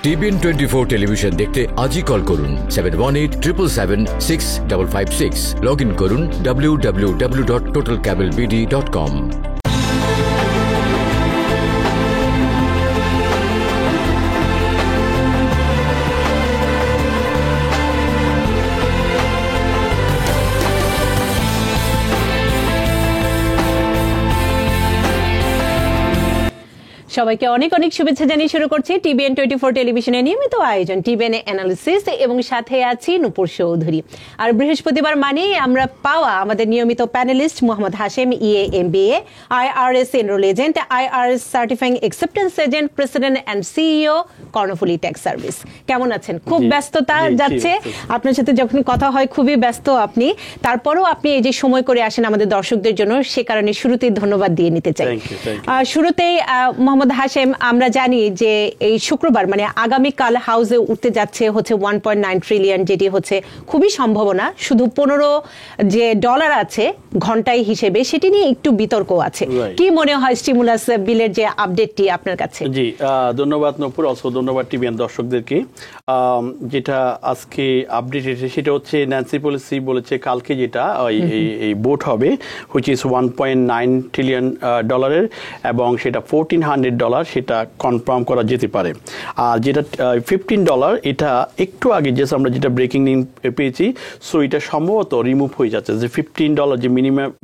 TBN 24 television দেখতে আজই call করুন 7187776556। লগ ইন করুন www.totalcablebd.com। সবাইকে অনেক অনেক শুভেচ্ছা জানিয়ে শুরু করছি টিবিএন 24 টেলিভিশনের নিয়মিত আয়োজন টিবিএন অ্যানালিসিস, এবং সাথে আছি নূপুর চৌধুরী। আর বৃহস্পতিবার মানেই আমরা পাওয়া আমাদের নিয়মিত panelist Mohammad Hashem, EA MBA, IRS enrol agent, IRS certifying acceptance agent, president and CEO, Karnaphuli tax service. কেমন আছেন? খুব ব্যস্ততা যাচ্ছে, আপনার সাথে যখন কথা হয় খুবই ব্যস্ত আপনি, তারপরেও আপনি এই যে সময় করে আসেন আমাদের দর্শকদের জন্য, সে কারণে শুরুতেই ধন্যবাদ দিয়ে নিতে চাই। শুরুতেই মোহাম্মদ হাশেম, আমরা জানি যে এই শুক্রবার মানে আগামীকাল হাউসে উঠতে যাচ্ছে হচ্ছে 1.9 ট্রিলিয়ন, যেটি হচ্ছে খুবই সম্ভাবনা। শুধু 15 যে ডলার আছে ঘন্টায় হিসেবে, সেটি নিয়ে একটু বিতর্ক আছে। কি মনে হয় স্টিমুলাস বিলের যে আপডেটটি আপনার কাছে? জি, ধন্যবাদ নূপুর, অলসো ধন্যবাদ টিবিএন দর্শকদেরকে। যেটা আজকে আপডেট এসেছে সেটা হচ্ছে ন্যান্সি পেলোসি বলেছে কালকে যেটা এই ভোট হবে, হুইচ ইজ 1.9 ট্রিলিয়ন ডলারের, এবং সেটা $1,400 সেটা কনফার্ম করা যেতে পারে। আর যেটা $15 এটা একটু আগে যে আমরা যেটা ব্রেকিং নিউজ পেয়েছি, সো এটা সম্ভবত রিমুভ হয়ে যাচ্ছে, যে $15 যে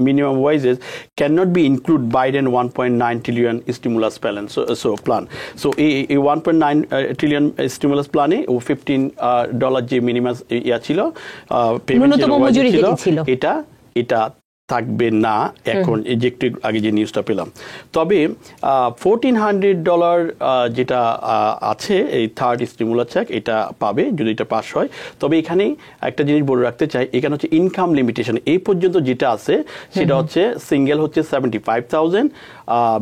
minimum wages can not be include Biden 1.9 trillion stimulus plan. So এই 1.9 ট্রিলিয়ন স্টিমুলাস প্ল্যানে ও $15 যে মিনিমাম ইয়া ছিল, পেমেন্ট ছিল, এটা থাকবে না এখন, এই যে একটু আগে যে নিউজটা পেলাম। তবে $1,400 যেটা আছে এই থার্ড স্টিমুলাস চেক, এটা পাবে যদি এটা পাস হয়। তবে এখানে একটা জিনিস বলে রাখতে চাই, এখানে হচ্ছে ইনকাম লিমিটেশন এই পর্যন্ত যেটা আছে সেটা হচ্ছে সিঙ্গেল হচ্ছে 75,000,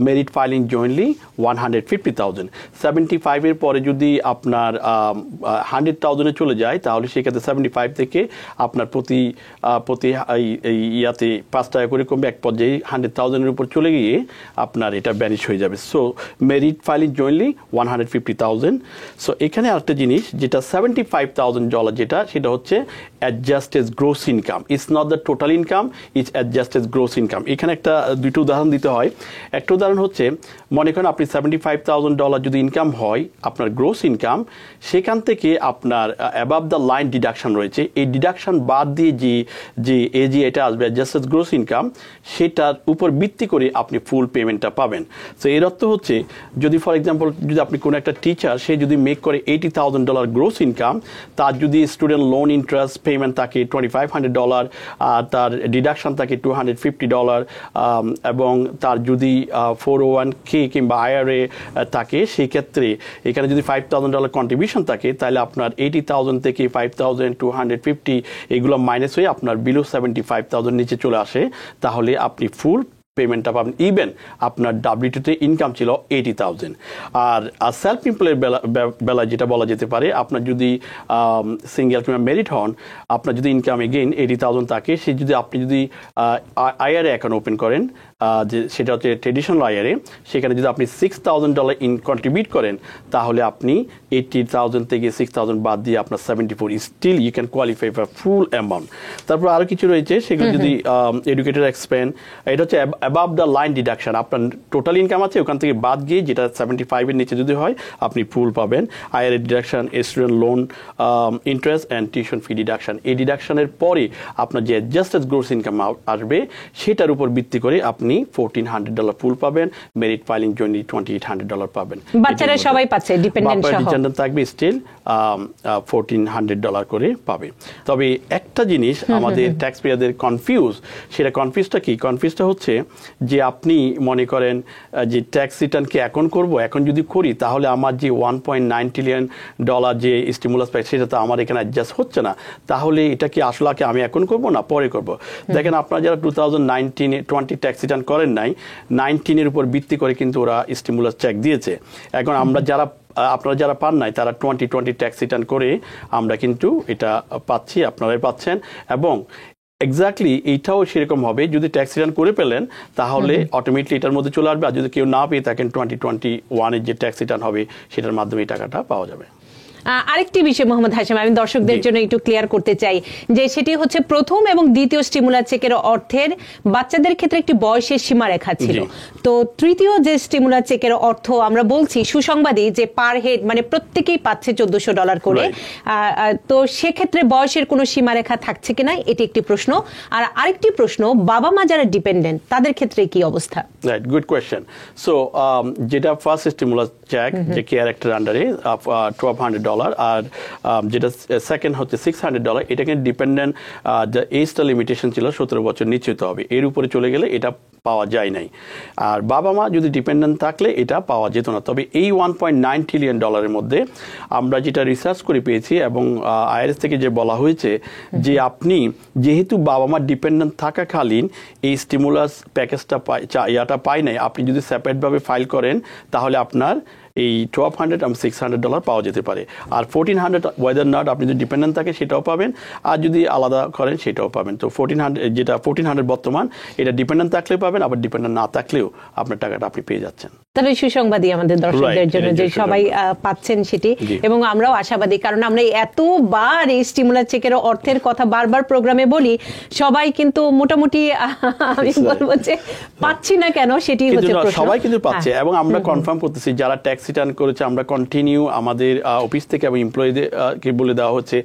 মেরিট ফাইলিং জয়েন্টলি 150,000। 75 এর পরে যদি আপনার 100,000-এ চলে যায়, তাহলে সেক্ষেত্রে 75 থেকে আপনার প্রতি ইয়াতে 5 টাকা করে কমবে, এক পর্যায়ে 100,000-এর উপর চলে গিয়ে আপনার এটা ব্যানিশ হয়ে যাবে। So merit filing jointly 150,000। So এখানে আরেকটা জিনিস যেটা $75,000 যেটা, সেটা হচ্ছে adjusted gross income, it's not the total income, it's adjusted gross income. এখানে দুটো উদাহরণ দিতে হয়। একটা উদাহরণ হচ্ছে, মনে করেন আপনি $75,000 যদি ইনকাম হয় আপনার গ্রোস ইনকাম, সেখান থেকে আপনার অ্যাবাভ দ্য লাইন ডিডাকশন রয়েছে, এই ডিডাকশন বাদ দিয়ে যে এটা আসবে অ্যাডজাস্টেড গ্রোস ইনকাম, সেটার উপর ভিত্তি করে আপনি ফুল পেমেন্টটা পাবেন। তো এর অর্থ হচ্ছে, যদি ফর এক্সাম্পল যদি আপনি কোনো একটা টিচার, সে যদি মেক করে $80,000 গ্রোস ইনকাম, তার যদি স্টুডেন্ট লোন ইন্টারেস্ট পেমেন্ট থাকে $2,500, তার ডিডাকশন থাকে $250, এবং তার যদি 401k কিংবা IRA থাকে, সেই ক্ষেত্রে এখানে যদি $5,000 কন্ট্রিবিউশন থাকে, তাহলে আপনার 80,000 থেকে 5,250 এগুলো মাইনাস হয়ে আপনার বিলো 75,000 নিচে চলে আসে, তাহলে আপনি ফুল পেমেন্টটা পাবেন। ইভেন আপনার W2-তে ইনকাম ছিল 80,000। আর সেলফ এমপ্লয়ের বেলায় যেটা বলা যেতে পারে, আপনার যদি সিঙ্গেল কিংবা মেরিট হন, আপনার যদি ইনকাম এগেইন 80,000 থাকে, আপনি যদি IRA অ্যাকাউন্ট ওপেন করেন, যে সেটা হচ্ছে ট্রেডিশনাল IRA, সেখানে যদি আপনি $6,000 কন্ট্রিবিউট করেন, তাহলে আপনি 80,000 থেকে 6,000 বাদ দিয়ে আপনার 74, still you can qualify for full amount. তারপর আরও কিছু রয়েছে, সেগুলো যদি এডুকেটেড এক্সপেন্স, এটা হচ্ছে অ্যাবাভ দ্য লাইন ডিডাকশন, আপনার টোটাল ইনকাম আছে ওখান থেকে বাদ গিয়ে যেটা 75-এর নিচে যদি হয়, আপনি ফুল পাবেন। IRA deduction, student loan interest and tuition fee deduction, এই ডিডাকশনের পরে আপনার যে অ্যাডজাস্টেড গ্রোস ইনকাম আসবে, সেটার উপর ভিত্তি করে আপনি $1,400 ফুল পাবেন, মেরিট ফাইলিং জন্য $2,800 পাবেন। বাচ্চারা সবাই পাচ্ছে, ডিপেন্ডেন্ট থাকবে স্টিল $1,400 করে পাবে। তবে একটা জিনিস আমাদের ট্যাক্স পেয়ারদের সেটা কনফিউজটা কি? কনফিউজটা হচ্ছে যে আপনি মনে করেন যে ট্যাক্স রিটার্ন কি এখন করব, এখন যদি করি তাহলে আমার যে $1.9 ট্রিলিয়ন যে স্টিমুলাস পাই, সেটা তো আমার এখানে অ্যাডজাস্ট হচ্ছে না, তাহলে এটা কি আসলে আমি এখন করব না পরে করব? দেখেন, আপনারা যারা 2019-20 ট্যাক্স রিটার্ন করেন নাই, 19-এর উপর ভিত্তি করে কিন্তু ওরা স্টিমুলাস চেক দিয়েছে। এখন আপনারা যারা পান নাই, তারা 2020 ট্যাক্স রিটার্ন করে আমরা কিন্তু এটা পাচ্ছি, আপনারাই পাচ্ছেন। এবং এক্স্যাক্টলি এইটাও সেরকম হবে, যদি ট্যাক্স রিটার্ন করে পেলেন তাহলে অটোমেটিকলি এটার মধ্যে চলে আসবে, আর যদি কেউ না পেয়ে থাকেন 2021-এর যে ট্যাক্স রিটার্ন হবে সেটার মাধ্যমে এই টাকাটা পাওয়া যাবে। আরেকটি বিষয় মোহাম্মদ হাশেম আমি দর্শকদের জন্য একটু ক্লিয়ার করতে চাই যে সেটি হচ্ছে প্রথম এবং দ্বিতীয় স্টিমুলার চেকের অর্থের বাচ্চাদের ক্ষেত্রে একটি বয়সের সীমারেখা ছিল, তো তৃতীয় যে স্টিমুলার চেকের অর্থ আমরা বলছি সুসংবাদী যে পার হেড মানে প্রত্যেকেই পাচ্ছে $1,400 করে, তো সেক্ষেত্রে বয়সের কোনো সীমারেখা থাকছে কিনা এটি একটি প্রশ্ন। আর আরেকটি প্রশ্ন, বাবা মা যারা ডিপেন্ডেন্ট তাদের ক্ষেত্রে কি অবস্থা? Right, good question. সো যেটা ফার্স্ট স্টিমুলাস চেক যে কেয়ার অ্যাক্টের আন্ডারে $1,200 আর যেটা সেকেন্ড হচ্ছে $600, এটাকে ডিপেন্ডেন্ট এজটা লিমিটেশন ছিল 17 বছর নিচে হতে হবে, এর উপরে চলে গেলে এটা পাওয়া যায় নাই। আর বাবা মা যদি ডিপেন্ডেন্ট থাকলে এটা পাওয়া যেত না। তবে এই $1.9 ট্রিলিয়ন মধ্যে আমরা যেটা রিসার্চ করে পেয়েছি এবং আইআরএস থেকে যে বলা হয়েছে যে আপনি যেহেতু বাবা মা ডিপেন্ডেন্ট থাকাকালীন এই স্টিমুলাস প্যাকেজটা পায় নাই, আপনি যদি সেপারেটভাবে ফাইল করেন তাহলে আপনার এই $1,200 এবং $600 পাওয়া যেতে পারে। আর $1,400 ওয়েদার নট আপনি যদি ডিপেন্ডেন্ট থাকে সেটাও পাবেন, আর যদি আলাদা করেন সেটাও পাবেন। তো যেটা $1,400 বর্তমান, এটা ডিপেন্ডেন্ট থাকলেও পাবেন, আবার ডিপেন্ডেন্ট না থাকলেও আপনার টাকাটা আপনি পেয়ে যাচ্ছেন। তাহলে সুসংবাদী আমাদের দর্শকদের জন্য যে সবাই পাচ্ছেন সেটি, এবং আমরাও আশাবাদী, কারণ আমরা এতবার এই স্টিমুলার চেকের অর্থের কথা বারবার প্রোগ্রামে বলি, সবাই কিন্তু মোটামুটি আমি বলবো যে পাচ্ছি না কেন সেটি হচ্ছে প্রশ্ন। সবাই কিন্তু পাচ্ছে এবং আমরা কনফার্ম করতেছি যারা ট্যাক্স রিটার্ন করেছে, আমরা কন্টিনিউ আমাদের অফিস থেকে এবং এমপ্লয়ীদেরকে বলে দেওয়া হচ্ছে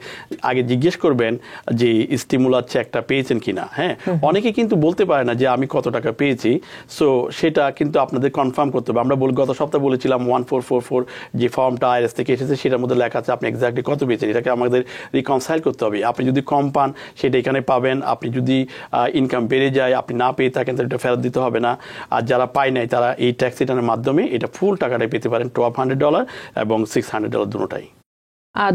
আগে জিজ্ঞেস করবেন যে স্টিমুলার চেকটা পেয়েছেন কিনা। হ্যাঁ, অনেকে কিন্তু বলতে পারে না যে আমি কত টাকা পেয়েছি, সো সেটা কিন্তু আপনাদের কনফার্ম করতে হবে। আমরা গত সপ্তাহে বলেছিলাম 1444 যে ফর্মটা আইআরএস থেকে এসেছে সেটার মধ্যে লেখা আছে আপনি এক্স্যাক্টলি কত পেয়েছেন, এটাকে আমাদের রিকনসাইল করতে হবে। আপনি যদি কম পান সেটা এখানে পাবেন, আপনি যদি ইনকাম বেড়ে যায় আপনি না পেয়ে থাকেন তাহলে এটা ফেরত দিতে হবে না। আর যারা পায় নাই তারা এই ট্যাক্স রিটার্নের মাধ্যমে এটা ফুল টাকাটাই পেতে পারেন, $1,200 এবং $600 দুটোটাই।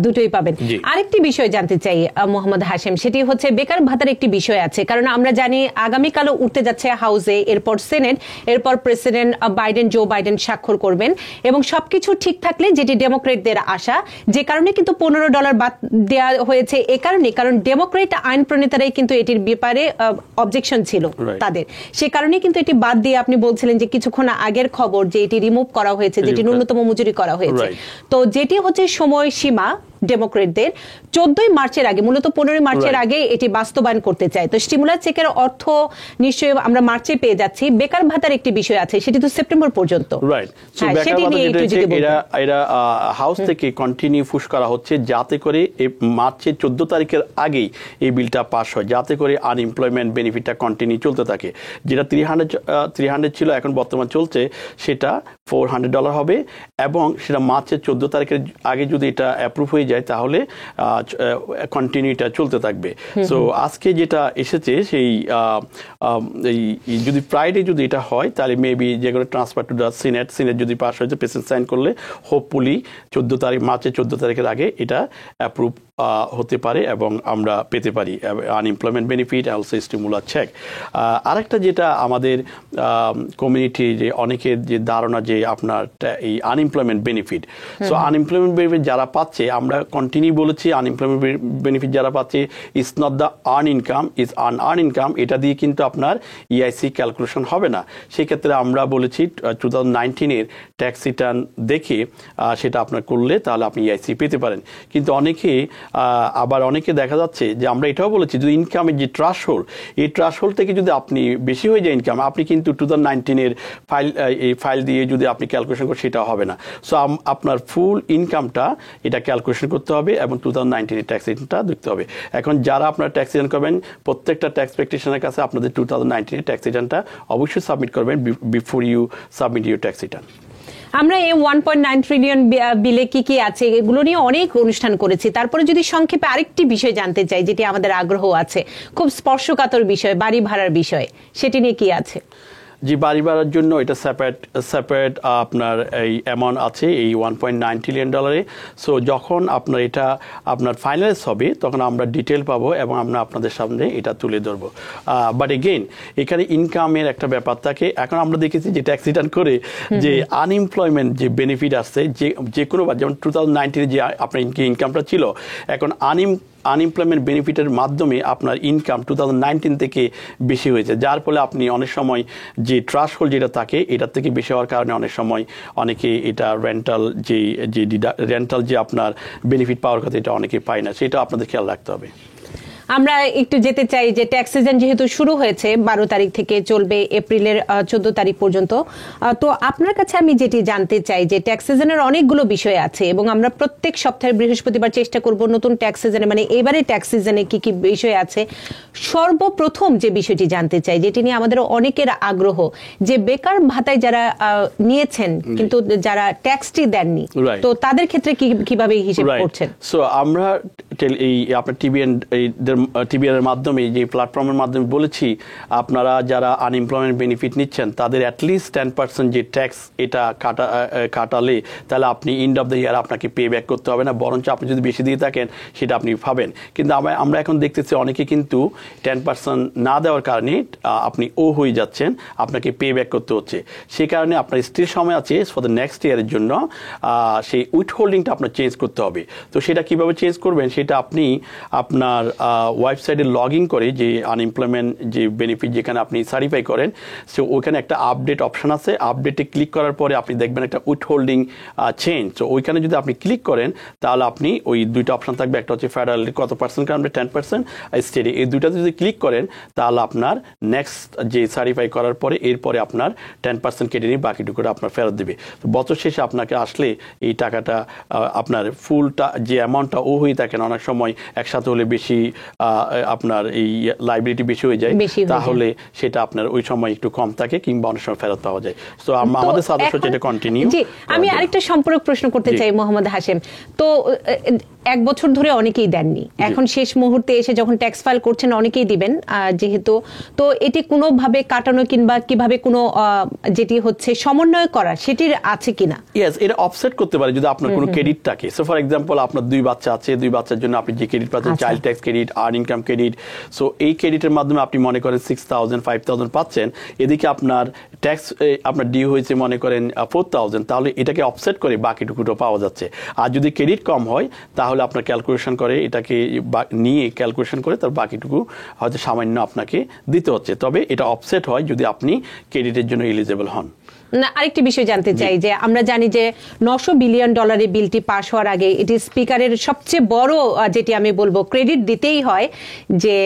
দুটোই পাবেন। আরেকটি বিষয় জানতে চাই মোহাম্মদ হাশেম, সেটি হচ্ছে বেকার ভাতার একটি বিষয় আছে, কারণ আমরা জানি আগামীকালও উঠতে যাচ্ছে হাউসে, এরপর সেনেট, এরপর প্রেসিডেন্ট জো বাইডেন স্বাক্ষর করবেন এবং সবকিছু ঠিক থাকলে যেটি ডেমোক্রেটদের আশা, যে কারণে কিন্তু $15 বাদ দেওয়া হয়েছে এ কারণে, কারণ ডেমোক্রেট আইন প্রণেতারাই কিন্তু এটির ব্যাপারে অবজেকশন ছিল তাদের, সে কারণে কিন্তু এটি বাদ দিয়ে আপনি বলছিলেন যে কিছুক্ষণ আগের খবর যে এটি রিমুভ করা হয়েছে, যেটি ন্যূনতম মজুরি করা হয়েছে। তো যেটি হচ্ছে সময়সীমা ডেমোক্রেটদের 14 মার্চের আগে, মূলত 15 মার্চের আগে এটি বাস্তবায়ন করতে চায়। তো স্টিমুলার চেকের অর্থ নিশ্চয়ই আমরা মার্চে পেয়ে যাচ্ছি, বেকার ভাতার একটি বিষয় আছে সেটি তো সেপ্টেম্বর পর্যন্ত। রাইট, সো বেকার ভাতা এরা হাউস থেকে কন্টিনিউ পুশ করা হচ্ছে যাতে করে এই মার্চের 14 তারিখের আগেই এই বিলটা পাস হয়, যাতে করে আনএমপ্লয়মেন্ট বেনিফিটটা কন্টিনিউ চলতে থাকে। যেটা 300 ছিল এখন বর্তমান চলছে সেটা $400 হবে এবং সেটা মার্চের 14 তারিখের আগে যদি এটা অ্যাপ্রুভ হয়ে যায় তাহলে কন্টিনিউটা চলতে থাকবে। সো আজকে যেটা এসেছে সেই যদি ফ্রাইডে যদি এটা হয় তাহলে মেবি যেগুলো ট্রান্সফার টু দ্য সিনেট যদি পাস হয়েছে প্রেসিডেন্ট সাইন করলে হোপফুলি মার্চের 14 তারিখের আগে এটা অ্যাপ্রুভ হতে পারে এবং আমরা পেতে পারি আনএমপ্লয়মেন্ট বেনিফিট অলসো স্টিমুলার চেক। আরেকটা যেটা আমাদের কমিউনিটি যে অনেকের যে ধারণা যে আপনার এই unemployment benefit, so unemployment benefit যারা পাচ্ছে, আমরা কন্টিনিউ বলেছি আনএমপ্লয়মেন্ট বেনিফিট যারা পাচ্ছে is not the earn income, is unearned income, এটা দিয়ে কিন্তু আপনার ইআইসি ক্যালকুলেশন হবে না। সেক্ষেত্রে আমরা বলেছি 2019-এর ট্যাক্স রিটার্ন দেখে সেটা আপনার করলে তাহলে আপনি ইআইসি পেতে পারেন। কিন্তু আবার অনেকে দেখা যাচ্ছে যে আমরা এটাও বলেছি যদি ইনকামের যে থ্রেশহোল্ড, এই থ্রেশহোল্ড থেকে যদি আপনি বেশি হয়ে যায় ইনকাম, আপনি কিন্তু 2019-এর ফাইল দিয়ে যদি আপনি ক্যালকুলেশন করেন সেটাও হবে না। সো আপনার ফুল ইনকামটা এটা ক্যালকুলেশন করতে হবে এবং 2019-এর ট্যাক্স রিটার্নটা দেখতে হবে। এখন যারা আপনার ট্যাক্স রিটার্ন করবেন প্রত্যেকটা ট্যাক্স প্র্যাকটিশনারের কাছে আপনাদের 2019-এর ট্যাক্স রিটার্নটা অবশ্যই সাবমিট করবেন before you submit your tax return. আমরা এই 1.9 ট্রিলিয়ন বিলে কি কি আছে এগুলো নিয়ে অনেক অনুষ্ঠান করেছি, তারপরে যদি সংক্ষেপে আরেকটি বিষয় জানতে চাই যেটি আমাদের আগ্রহ আছে, খুব স্পর্শকাতর বিষয়, বাড়ি ভাড়ার বিষয়, সেটি নিয়ে কি আছে? যে বাড়ি ভাড়ার জন্য এটা সেপারেট আপনার এই অ্যামাউন্ট আছে এই $1.9 ট্রিলিয়ন। সো যখন আপনার এটা আপনার ফাইনালাইজ হবে তখন আমরা ডিটেল পাবো এবং আমরা আপনাদের সামনে এটা তুলে ধরবো। বাট এগেইন এখানে ইনকামের একটা ব্যাপার থাকে। এখন আমরা দেখেছি যে ট্যাক্স রিটার্ন করে যে আনএমপ্লয়মেন্ট যে বেনিফিট আসছে যে কোনো যেমন 2019-এ যে আপনার ইনকামটা ছিল, এখন আনএমপ্লয়মেন্ট বেনিফিটের মাধ্যমে আপনার ইনকাম 2019 থেকে বেশি হয়েছে, যার ফলে আপনি অনেক সময় যে ট্রাস্ট হোল্ড যেটা থাকে এটার থেকে বেশি হওয়ার কারণে অনেক সময় অনেকে এটা রেন্টাল যে আপনার বেনিফিট পাওয়ার কথা এটা অনেকে পায় না, সেটা আপনাদের খেয়াল রাখতে হবে। আমরা একটু যেতে চাই যে ট্যাক্স সিজন যেহেতু শুরু হয়েছে 12 তারিখ থেকে চলবে এপ্রিলের 14 তারিখ পর্যন্ত, তো আপনার কাছে আমি যেটি জানতে চাই যে ট্যাক্স সিজনের অনেকগুলো বিষয় আছে এবং আমরা প্রত্যেক সপ্তাহে বৃহস্পতিবার চেষ্টা করব নতুন ট্যাক্স সিজনে মানে এবারে ট্যাক্স সিজনে কি কি বিষয় আছে। সর্বপ্রথম যে বিষয়টি জানতে চাই যেটি নিয়ে আমাদের অনেকের আগ্রহ, যে বেকার ভাতায় যারা নিয়েছেন কিন্তু যারা ট্যাক্সটি দেননি, তো তাদের ক্ষেত্রে কিভাবে হিসেব করছেন? সো আমরা এই আপনার টিবিএন এর মাধ্যমে যে প্ল্যাটফর্মের মাধ্যমে বলেছি আপনারা যারা আনএমপ্লয়মেন্ট বেনিফিট নিচ্ছেন তাদের অ্যাটলিস্ট 10% যে ট্যাক্স এটা কাটালে তাহলে আপনি এন্ড অফ দ্য ইয়ার আপনাকে পে ব্যাক করতে হবে না, বরঞ্চ আপনি যদি বেশি দিয়ে থাকেন সেটা আপনি পাবেন। কিন্তু আমরা এখন দেখতেছি অনেকে কিন্তু 10% না দেওয়ার কারণে আপনি হয়ে যাচ্ছেন, আপনাকে পে ব্যাক করতে হচ্ছে। সেই কারণে আপনার স্টিল সময় আছে ফর দ্য নেক্সট ইয়ারের জন্য সেই উইথ হোল্ডিংটা আপনার চেঞ্জ করতে হবে। তো সেটা কিভাবে চেঞ্জ করবেন সেটা আপনি আপনার ওয়েবসাইটে লগ ইন করে যে আনএমপ্লয়মেন্ট যে বেনিফিট যেখানে আপনি সার্টিফাই করেন, সো ওইখানে একটা আপডেট অপশন আছে, আপডেটে ক্লিক করার পরে আপনি দেখবেন একটা উইথ হোল্ডিং চেঞ্জ। তো ওইখানে যদি আপনি ক্লিক করেন তাহলে আপনি ওই দুইটা অপশন থাকবে, একটা হচ্ছে ফেডারেল কত পার্সেন্ট কারণে 10%, স্টেটে, এই দুইটাতে যদি ক্লিক করেন তাহলে আপনার নেক্সট যে সার্টিফাই করার পরে এরপরে আপনার 10% কেটে নিয়ে বাকিটুকুটা আপনার ফেরত দেবে। তো বছর শেষে আপনাকে আসলে এই টাকাটা আপনার ফুলটা যে অ্যামাউন্টটা হয়ে থাকেন অনেক সময় একসাথে হলে বেশি আপনার এই লাইবিলিটি বেশি হয়ে যায়, তাহলে সেটা আপনার ওই সময় একটু কম থাকে কিংবা অনেক সময় ফেরত পাওয়া যায়। তো আমাদের সাজেশন হচ্ছে এটা কন্টিনিউ। জি, আমি আরেকটা সম্পূরক প্রশ্ন করতে চাই মোহাম্মদ হাশেম। তো 1 বছর ধরে অনেকেই দেননি, এখন শেষ মুহূর্তে এসে যখন ট্যাক্স ফাইল করছেন অনেকেই দিবেন যেহেতু, তো এটি কোনোভাবে কাটানো কিংবা কিভাবে কোনো যেটি হচ্ছে সমন্বয় করা সেটির আছে কিনা? ইয়েস, এটা অফসেট করতে পারে যদি আপনার কোনো ক্রেডিট থাকে। সো ফর এক্সাম্পল আপনার 2 বাচ্চা আছে, 2 বাচ্চার জন্য আপনি যে ক্রেডিট পাচ্ছেন child tax credit, earn income credit, so এই ক্রেডিটের মাধ্যমে আপনি মনে করেন 6,000 5,000 পাচ্ছেন, এদিকে আপনার ট্যাক্স আপনার ডিউ হয়েছে মনে করেন 4,000, তাহলে এটাকে অফসেট করে বাকিটুকুটো পাওয়া যাচ্ছে। আর যদি ক্রেডিট কম হয় তাহলে আপনার ক্যালকুলেশন করে এটাকে নিয়ে ক্যালকুলেশন করে তার বাকিটুকু হয়তো সামান্য আপনাকে দিতে হচ্ছে, তবে এটা অফসেট হয় যদি আপনি ক্রেডিটের জন্য এলিজিবল হন। না, আরেকটি বিষয় জানতে চাই যে আমরা জানি যে $900 বিলিয়ন বিলটি পাস হওয়ার আগে এটি স্পিকারের সবচেয়ে বড় যেটি আমি বলবো ক্রেডিট দিতেই হয় যে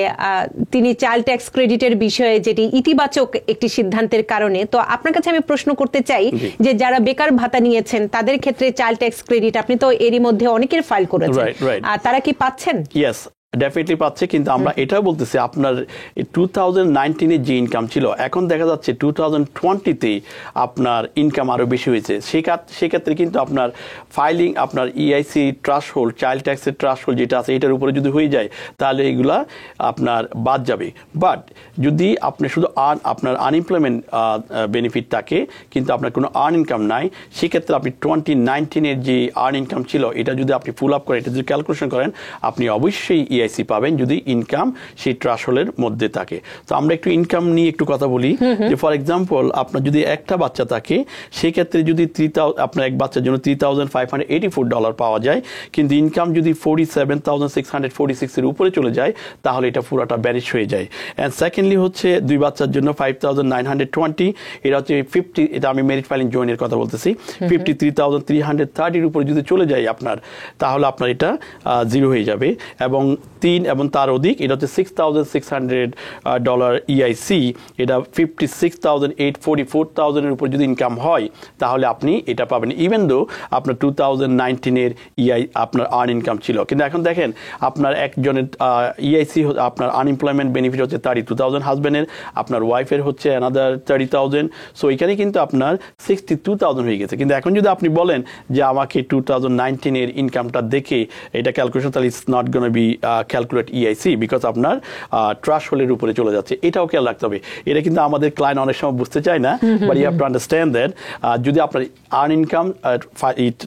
তিনি চাইল্ড ট্যাক্স ক্রেডিটের বিষয়ে যেটি ইতিবাচক একটি সিদ্ধান্তের কারণে। তো আপনার কাছে আমি প্রশ্ন করতে চাই যে যারা বেকার ভাতা নিয়েছেন তাদের ক্ষেত্রে চাইল্ড ট্যাক্স ক্রেডিট আপনি তো এরই মধ্যে অনেকের ফাইল করেছেন, তারা কি পাচ্ছেন? ইয়েস, ডেফিনেটলি পাচ্ছে, কিন্তু আমরা এটাও বলতেছি আপনার 2019 যে ইনকাম ছিল এখন দেখা যাচ্ছে 2020 আপনার ইনকাম আরো বেশি হয়েছে, সেক্ষেত্রে কিন্তু আপনার ফাইলিং আপনার ইআইসি ট্রাস্ট হোল্ড চাইল্ড ট্যাক্সের ট্রাস্ট হোল্ড যেটা আছে এটার উপরে যদি হয়ে যায় তাহলে এগুলা আপনার বাদ যাবে। বাট যদি আপনি শুধু আপনার আনএমপ্লয়মেন্ট বেনিফিট থাকে কিন্তু আপনার কোনো আর্ন ইনকাম নাই, সেক্ষেত্রে আপনি 2019 যে আর্ন ইনকাম ছিল এটা যদি আপনি ফুল আপ করেন, এটা যদি ক্যালকুলেশন করেন, আপনি অবশ্যই ইআইসি পাবেন যদি ইনকাম সেই ট্রাস্টহোল্ডের মধ্যে থাকে। তো আমরা একটু ইনকাম নিয়ে একটু কথা বলি যে ফর এক্সাম্পল আপনার যদি একটা বাচ্চা থাকে সেক্ষেত্রে যদি আপনার এক বাচ্চার জন্য $3,584 পাওয়া যায়, কিন্তু ইনকাম যদি 47,646 এর উপরে চলে যায় তাহলে এটা পুরোটা ব্যানিশ হয়ে যায়। অ্যান্ড সেকেন্ডলি হচ্ছে 2 বাচ্চার জন্য 5,920, এটা হচ্ছে 50, এটা আমি মেরিট ফাইলিং জয়েনের কথা বলতেছি, 53,330 এর উপরে যদি চলে যায় আপনার তাহলে আপনার এটা 0 হয়ে যাবে। এবং 3 এবং তার অধিক এটা হচ্ছে $6,600 ইআইসি, এটা 56,844 এর উপর যদি ইনকাম হয় তাহলে আপনি এটা পাবেন, ইভেন দো আপনার 2019 আপনার আর্ন ইনকাম ছিল। কিন্তু এখন দেখেন আপনার একজনের ইআইসি আপনার আনএমপ্লয়মেন্ট বেনিফিট হচ্ছে 32,000, হাজব্যান্ডের আপনার ওয়াইফের হচ্ছে অ্যানাদার 30,000, সো এখানে কিন্তু আপনার 62,000 হয়ে গেছে। কিন্তু এখন যদি আপনি বলেন যে আমাকে 2019 ইনকামটা দেখে এটা ক্যালকুলেশন, তাহলে it's not gonna be calculate EIC because আপনার ট্রাস্ট হোল্ডের উপরে চলে যাচ্ছে, এটাও খেয়াল রাখতে হবে। এটা কিন্তু আমাদের ক্লায়েন্ট অনেক সময় বুঝতে চায় না, but you have to understand that যদি আপনার আর্ন ইনকাম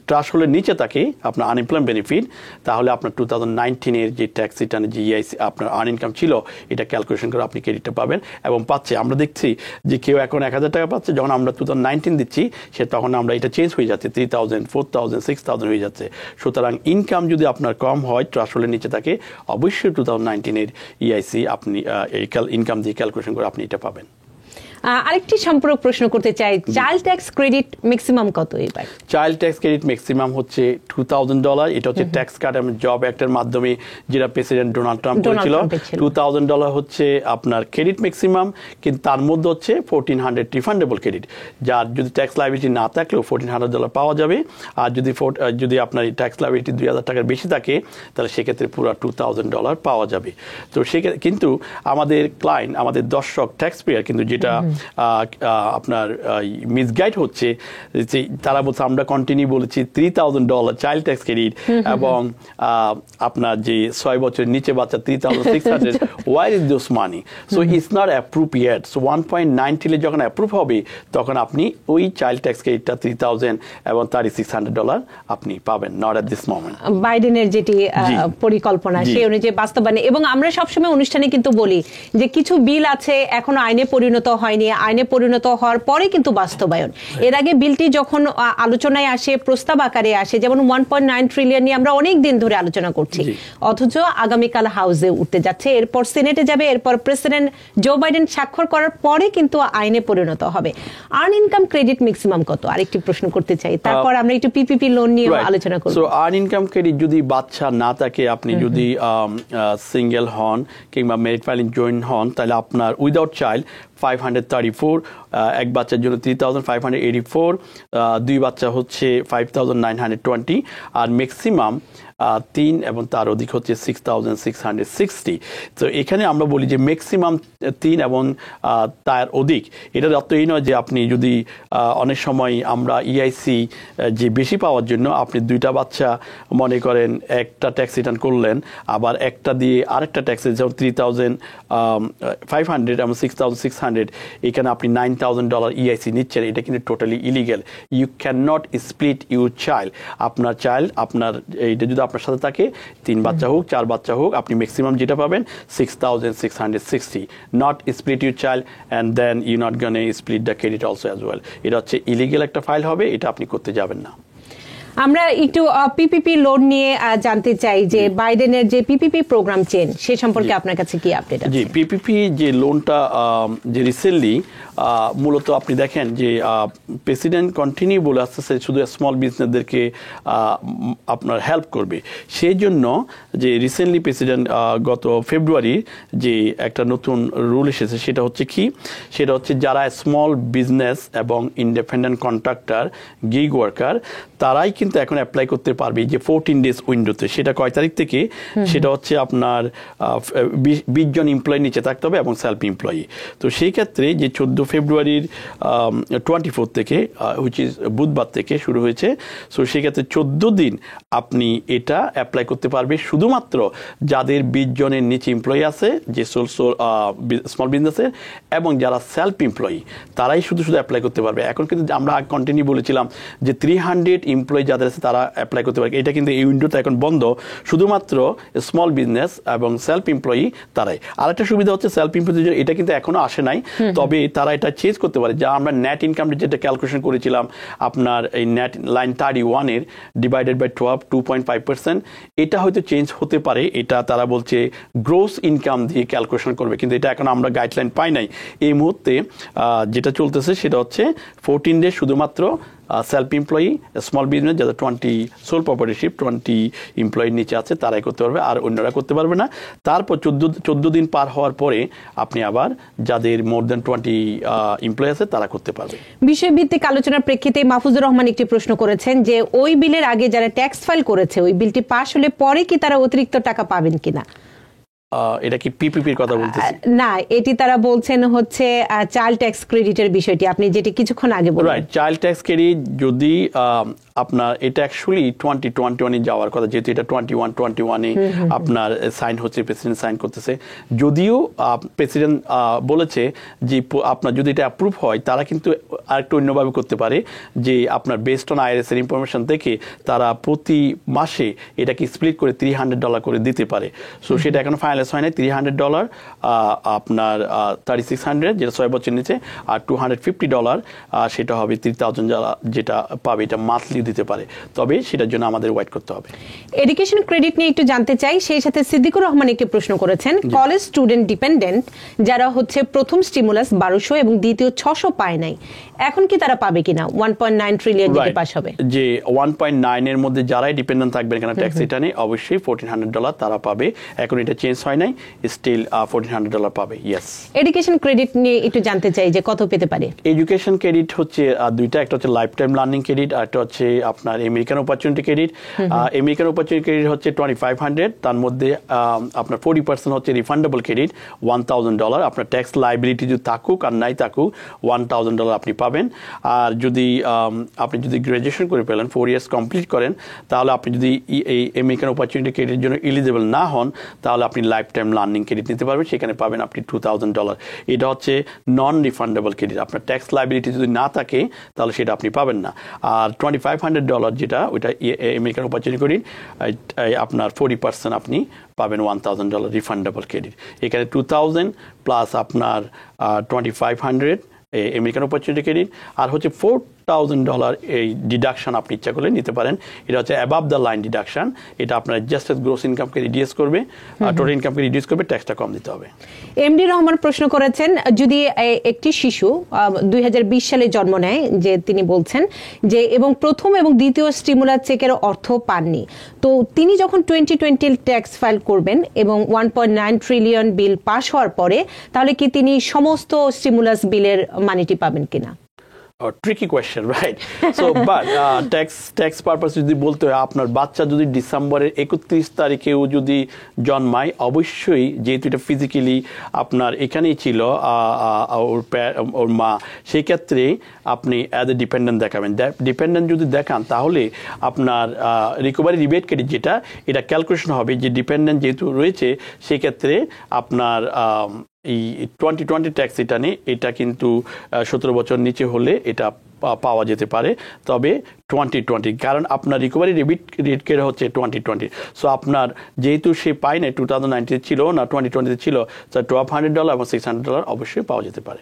ট্রাস্ট হোল্ডের নিচে থাকে আপনার আনএমপ্লয়মেন্ট বেনিফিট, তাহলে আপনার 2019 যে ট্যাক্স রিটার্নে যে ইআইসি আপনার আর্ন ইনকাম ছিল এটা ক্যালকুলেশন করে আপনি ক্রেডিটটা পাবেন এবং পাচ্ছে। আমরা দেখছি যে কেউ এখন 1,000 টাকা পাচ্ছে, যখন আমরা 2019 দিচ্ছি সে তখন আমরা এটা চেঞ্জ হয়ে যাচ্ছে 3,000 4,000 6,000 হয়ে যাচ্ছে। সুতরাং ইনকাম যদি আপনার কম হয় ট্রাস্ট হোল্ডের নিচে থাকে অবশ্যই 2019-এর ইআইসি আপনি এই ইনকাম দিয়ে ক্যালকুলেশন করে আপনি এটা পাবেন। আরেকটি সম্পর্ক প্রশ্ন করতে চাই, চাইল্ড ট্যাক্স ক্রেডিট ম্যাক্সিমাম কত এবার? চাইল্ড ট্যাক্স ক্রেডিট ম্যাক্সিমাম হচ্ছে $2,000। এটা হচ্ছে ট্যাক্স কাট এবং জব অ্যাক্টের মাধ্যমে যেটা প্রেসিডেন্ট ডোনাল্ড ট্রাম্প করেছিল। $2,000 হচ্ছে আপনার ক্রেডিট ম্যাক্সিমাম, কিন্তু তার মধ্যে হচ্ছে $1,400 রিফান্ডেবল ক্রেডিট, যার যদি ট্যাক্স লাইবিলিটি না থাকলেও $1,400 পাওয়া যাবে। আর যদি আপনার ট্যাক্স লাইবিলিটি $2,000 বেশি থাকে তাহলে সেক্ষেত্রে পুরো $2,000 পাওয়া যাবে। তো সেক্ষেত্রে কিন্তু আমাদের ক্লায়েন্ট, আমাদের দর্শক ট্যাক্স পেয়ার কিন্তু যেটা আপনার মিসগাইড হচ্ছে যে তারা বলছে আমরা কন্টিনিউ বলেছি $3,000 চাইল্ড ট্যাক্স ক্রেডিট এবং আপনার যে 6 বছরের নিচে বাচ্চা $3,600, where is those money? So it's not approve yet. So 1.9 trillion যখন অ্যাপ্রুভ হবে তখন আপনি ওই চাইল্ড ট্যাক্স ক্রেডিটটা $3,000 এবং $3,600 আপনি পাবেন, নট এট দিস মোমেন্ট। বাইডেনের যেটি পরিকল্পনা সেই অনুযায়ী বাস্তবায়ন। এবং আমরা সবসময় অনুষ্ঠানে কিন্তু বলি যে কিছু বিল আছে এখনো আইনে পরিণত হয়নি, আইনে পরিণত হওয়ার পরে কিন্তু বাস্তবায়ন। এর আগে বিলটি যখন আলোচনায় আসে, প্রস্তাব আকারে আসে, যেমন 1.9 ট্রিলিয়ন নিয়ে আমরা অনেক দিন ধরে আলোচনা করছি, অথচ আগামীকাল হাউসে উঠতে যাচ্ছে, এরপর সিনেটে যাবে, এরপর প্রেসিডেন্ট জো বাইডেন স্বাক্ষর করার পরে কিন্তু আইনে পরিণত হবে। আর্ন ইনকাম ক্রেডিট ম্যাক্সিমাম কত? আরেকটি প্রশ্ন করতে চাই, তারপর আমরা একটু পিপিপি লোন নিয়ে আলোচনা করব। সো আর্ন ইনকাম ক্রেডিট যদি বাচ্চা না থাকে, আপনি যদি সিঙ্গেল হন কিংবা মেরিট ফাইলিং জয়েন্ট হন, তাহলে আপনার উইদাউট চাইল্ড 534, এক বাচ্চার জন্য 3,584, 2 বাচ্চা হচ্ছে 5,920, আর ম্যাক্সিমাম 3 এবং তার অধিক হচ্ছে 6,660। তো এখানে আমরা বলি যে ম্যাক্সিমাম 3 এবং তার অধিক, এটার অর্থ এই নয় যে আপনি যদি অনেক সময় আমরা ইআইসি যে বেশি পাওয়ার জন্য আপনি 2টা বাচ্চা মনে করেন একটা ট্যাক্স রিটার্ন করলেন, আবার একটা দিয়ে আরেকটা ট্যাক্সে যেমন 3,500 এবং 6,600, এখানে আপনি $9,000 ইআইসি নিচ্ছেন, এটা কিন্তু totally illegal. You can not split your child. আপনার চাইল্ড আপনার এইটা যদি আপনার সাথে থাকে, 3 বাচ্চা হোক 4 বাচ্চা হোক, আপনি ম্যাক্সিমাম যেটা পাবেন 6,660, not split your child and then you not gonna split the credit also as well. এটা হচ্ছে ইলিগেল একটা ফাইল হবে, এটা আপনি করতে যাবেন না। আমরা একটু পিপিপি লোন নিয়ে জানতে চাই যে বাইডেনের যে পিপিপি প্রোগ্রাম চেন সে সম্পর্কে আপনার কাছে কি আপডেট আছে? জি, পিপিপি যে লোনটা যে রিসেন্টলি মূলত আপনি দেখেন যে প্রেসিডেন্ট কন্টিনিউ বলে আসতেছে শুধু স্মল বিজনেসদেরকে আপনার হেল্প করবে। সেই জন্য যে রিসেন্টলি প্রেসিডেন্ট গত ফেব্রুয়ারি যে একটা নতুন রুল এসেছে, সেটা হচ্ছে কি, সেটা হচ্ছে যারা স্মল বিজনেস এবং ইন্ডিপেন্ডেন্ট কন্ট্রাক্টর, গিগ ওয়ার্কার, তারাই কিন্তু এখন অ্যাপ্লাই করতে পারবে যে 14 ডেজ উইন্ডোতে। সেটা কয় তারিখ থেকে? সেটা হচ্ছে আপনার 20 জন এমপ্লয়ি নিচে থাকতে হবে এবং সেলফ এমপ্লয়ি। তো সেই ক্ষেত্রে যে 14 ফেব্রুয়ারির 24 থেকে হুইচ ইজ বুধবার থেকে শুরু হয়েছে, সো সেক্ষেত্রে 14 দিন আপনি এটা অ্যাপ্লাই করতে পারবে শুধুমাত্র যাদের 20 জনের নিচে এমপ্লয়ি আছে, যে স্মল বিজনেসের, এবং যারা সেলফ এমপ্লয়ি তারাই শুধু অ্যাপ্লাই করতে পারবে। এখন কিন্তু আমরা কন্টিনিউ বলেছিলাম যে 300 এমপ্লয়ি যাদের আছে তারা অ্যাপ্লাই করতে পারে। এটা কিন্তু এই উইন্ডোটা এখন বন্ধ, শুধুমাত্র স্মল বিজনেস এবং সেলফ এমপ্লয়ি তারাই। আরেকটা সুবিধা হচ্ছে সেলফ এমপ্লয়ি, এটা কিন্তু এখনো আসে নাই, তবে তারা এটা চেঞ্জ করতে পারে। যা আমরা নেট ইনকাম যেটা ক্যালকুলেশন করেছিলাম আপনার এই নেট লাইন 31-এর ডিভাইডেড বাই 2.5%, এটা হয়তো চেঞ্জ হতে পারে। এটা তারা বলছে গ্রোস ইনকাম দিয়ে ক্যালকুলেশন করবে, কিন্তু এটা এখন আমরা গাইডলাইন পাই নাই। এই মুহূর্তে যেটা চলতেছে সেটা হচ্ছে 14 ডে শুধুমাত্র সেলফ এমপ্লয়ি, স্মল বিজনেস যাদের 20 সোল প্রপার্টিশিপ 20 এমপ্লয়ির নিচে আছে তারাই করতে পারবে, আর অন্যরা করতে পারবে না। তারপর 14 দিন পার হওয়ার পরে আপনি আবার যাদের মোর দেন 20 এমপ্লয়ি আছে তারা করতে পারবে। বিষয়ভিত্তিক আলোচনার প্রেক্ষিতে মাহফুজুর রহমান একটি প্রশ্ন করেছেন যে ওই বিলের আগে যারা ট্যাক্স ফাইল করেছে, ওই বিলটি পাস হলে পরে কি তারা অতিরিক্ত টাকা পাবেন কিনা? এটা কি পিপিপির কথা বলতেছি? না, এটি তারা বলছেন হচ্ছে চাইল্ড ট্যাক্স ক্রেডিটের বিষয়টি, আপনি যেটি কিছুক্ষণ আগে বললেন। রাইট, চাইল্ড ট্যাক্স ক্রেডিট যদি আপনার এটা অ্যাকচুয়ালি 2021 যাওয়ার কথা, যেহেতু এটা 21-21 আপনার সাইন হচ্ছে, প্রেসিডেন্ট সাইন করতেছে। যদিও প্রেসিডেন্ট বলেছে যে আপনার যদি এটা অ্যাপ্রুভ হয় তারা কিন্তু আরেকটু অন্যভাবে করতে পারে, যে আপনার বেসড অন আইআরএস এর ইনফরমেশন থেকে তারা প্রতি মাসে এটাকে স্প্লিট করে $300 করে দিতে পারে। সো সেটা এখন ফাইনালাইজ চেঞ্জ হয় না, $300 আপনার 3600 যেটা 6 বছর নিচে, আর $250 সেটা হবে 3000 যেটা পাবে, এটা মান্থলি দিতে পারে, তবে সেটার জন্য আমাদের ওয়েট করতে হবে। এডুকেশন ক্রেডিট নিয়ে একটু জানতে চাই, সেই সাথে সিদ্দিকুর রহমান একটি প্রশ্ন করেছেন, কলেজ স্টুডেন্ট ডিপেন্ডেন্ট যারা হচ্ছে প্রথম স্টিমুলাস 1200 এবং দ্বিতীয় 600 পায় নাই, এখন কি তারা পাবে কিনা 1.9 ট্রিলিয়ন যদি পাস হবে? যে 1.9 এর মধ্যে যারাই ডিপেন্ডেন্ট থাকবেন এখানে ট্যাক্স এটা নেই, অবশ্যই $1400 তারা পাবে, এখন এটা চেঞ্জ হয় নাই, স্টিল $1400 পাবে। ইয়েস। এডুকেশন ক্রেডিট নিয়ে একটু জানতে চাই যে কত পেতে পারে? এডুকেশন ক্রেডিট হচ্ছে দুইটা, একটা হচ্ছে লাইফ টাইম লার্নিং ক্রেডিট, আর একটা হচ্ছে আপনার American opportunity credit. American opportunity credit হচ্ছে 2500, তার মধ্যে আপনার 40% হচ্ছে রিফান্ডেবল ক্রেডিট $1000, আপনার ট্যাক্স লাইবিলিটি যদি থাকুক আর নাই থাকুক $1000 আপনি পাবেন। আর যদি আপনি যদি গ্রাজুয়েশন করে ফেলেন, 4 ইয়ার্স কমপ্লিট করেন, তাহলে আপনি যদি এই আমেরিকান অপরচুনিটি ক্রেডিটের জন্য এলিজিবল না হন, তাহলে আপনি লাইফ টাইম লার্নিং ক্রেডিট নিতে পারবেন, সেখানে পাবেন আপনি $2000। এটা হচ্ছে নন রিফান্ডেবল ক্রেডিট, আপনার ট্যাক্স লাইবিলিটি যদি না থাকে তাহলে সেটা আপনি পাবেন না। আর $2500 যেটা ওইটা আমেরিকান অপরচুনিটি ক্রেডিট, আপনার 40% আপনি পাবেন $1000 রিফান্ডেবল ক্রেডিট। এখানে 2000 প্লাস আপনার 2500 আমেরিকান অপরচুনিটি ক্রেডিট, আর হচ্ছে $4000 এই ডিডাকশন আপনি ইচ্ছা করলে নিতে পারেন। এটা হচ্ছে অ্যাবাভ দ্য লাইন ডিডাকশন, এটা আপনার জাস্ট গ্রোস ইনকামকে রিডিউস করবে, টোটাল ইনকামকে রিডিউস করবে, ট্যাক্সটা কম দিতে হবে। এমডি রহমান প্রশ্ন করেছেন, যদি একটি শিশু 2020 সালে জন্ম নেয়, যে তিনি বলছেন যে এবং প্রথম এবং দ্বিতীয় স্টিমুলাস চেকের অর্থ পাননি, তো তিনি যখন 2020 ট্যাক্স ফাইল করবেন এবং 1.9 ট্রিলিয়ন বিল পাস হওয়ার পরে, তাহলে কি তিনি সমস্ত স্টিমুলাস বিলের মানিটি পাবেন কিনা? Tricky question, right? So but tax purpose যদি বলতে হয়, আপনার বাচ্চা যদি ডিসেম্বরের 31 তারিখেও যদি জন্মায়, অবশ্যই যেহেতু এটা ফিজিক্যালি আপনার এখানেই ছিল ওর মা, সেই ক্ষেত্রে আপনি অ্যাজ এ ডিপেন্ডেন্ট দেখাবেন। ডিপেন্ডেন্ট যদি দেখান তাহলে আপনার রিকভারি রিবেট ক্রেডিট যেটা, এটা ক্যালকুলেশন হবে যে ডিপেন্ডেন্ট যেহেতু রয়েছে, সেক্ষেত্রে আপনার এই 2020 ট্যাক্স এটা নেই, এটা কিন্তু 17 বছর নিচে হলে এটা পাওয়া যেতে পারে, তবে 2020, কারণ আপনার রিকভারি রেট কেড়ে হচ্ছে 2020। সো আপনার যেহেতু সে পায় না, 2019 ছিল না, 2020 ছিল, $1200 এবং $600 অবশ্যই পাওয়া যেতে পারে।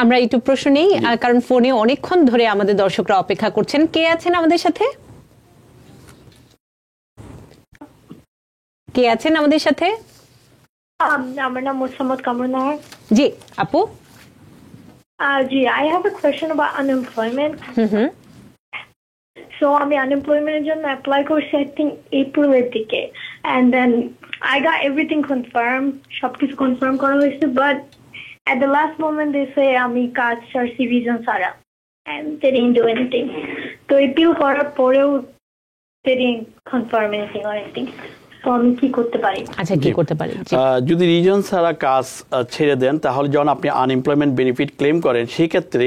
আমরা একটু প্রশ্ন নেই, কারণ ফোনে অনেকক্ষণ ধরে আমাদের দর্শকরা অপেক্ষা করছেন। কে আছেন আমাদের সাথে? কে আছেন আমাদের সাথে? আমার নাম মোসাম্মদ কামরুন নাহার। জি আপু। জি, I have a question about unemployment. So আমি আনএমপ্লয়মেন্টের জন্য অ্যাপ্লাই করছি I think এপ্রিলের দিকে, and then I got everything confirmed, সবকিছু কনফার্ম করা হয়েছে, but at the last moment they say আমি কাজ ছাড়ছি রিজন ছাড়া, and they didn't do anything. তো এপিল করার পরেও they didn't confirm anything or anything. আমি কি করতে পারি? আচ্ছা, কি করতে পারি? যদি রিজন ছাড়া কাজ ছেড়ে দেন, তাহলে যখন আপনি আনএমপ্লয়মেন্ট বেনিফিট ক্লেম করেন, সেই ক্ষেত্রে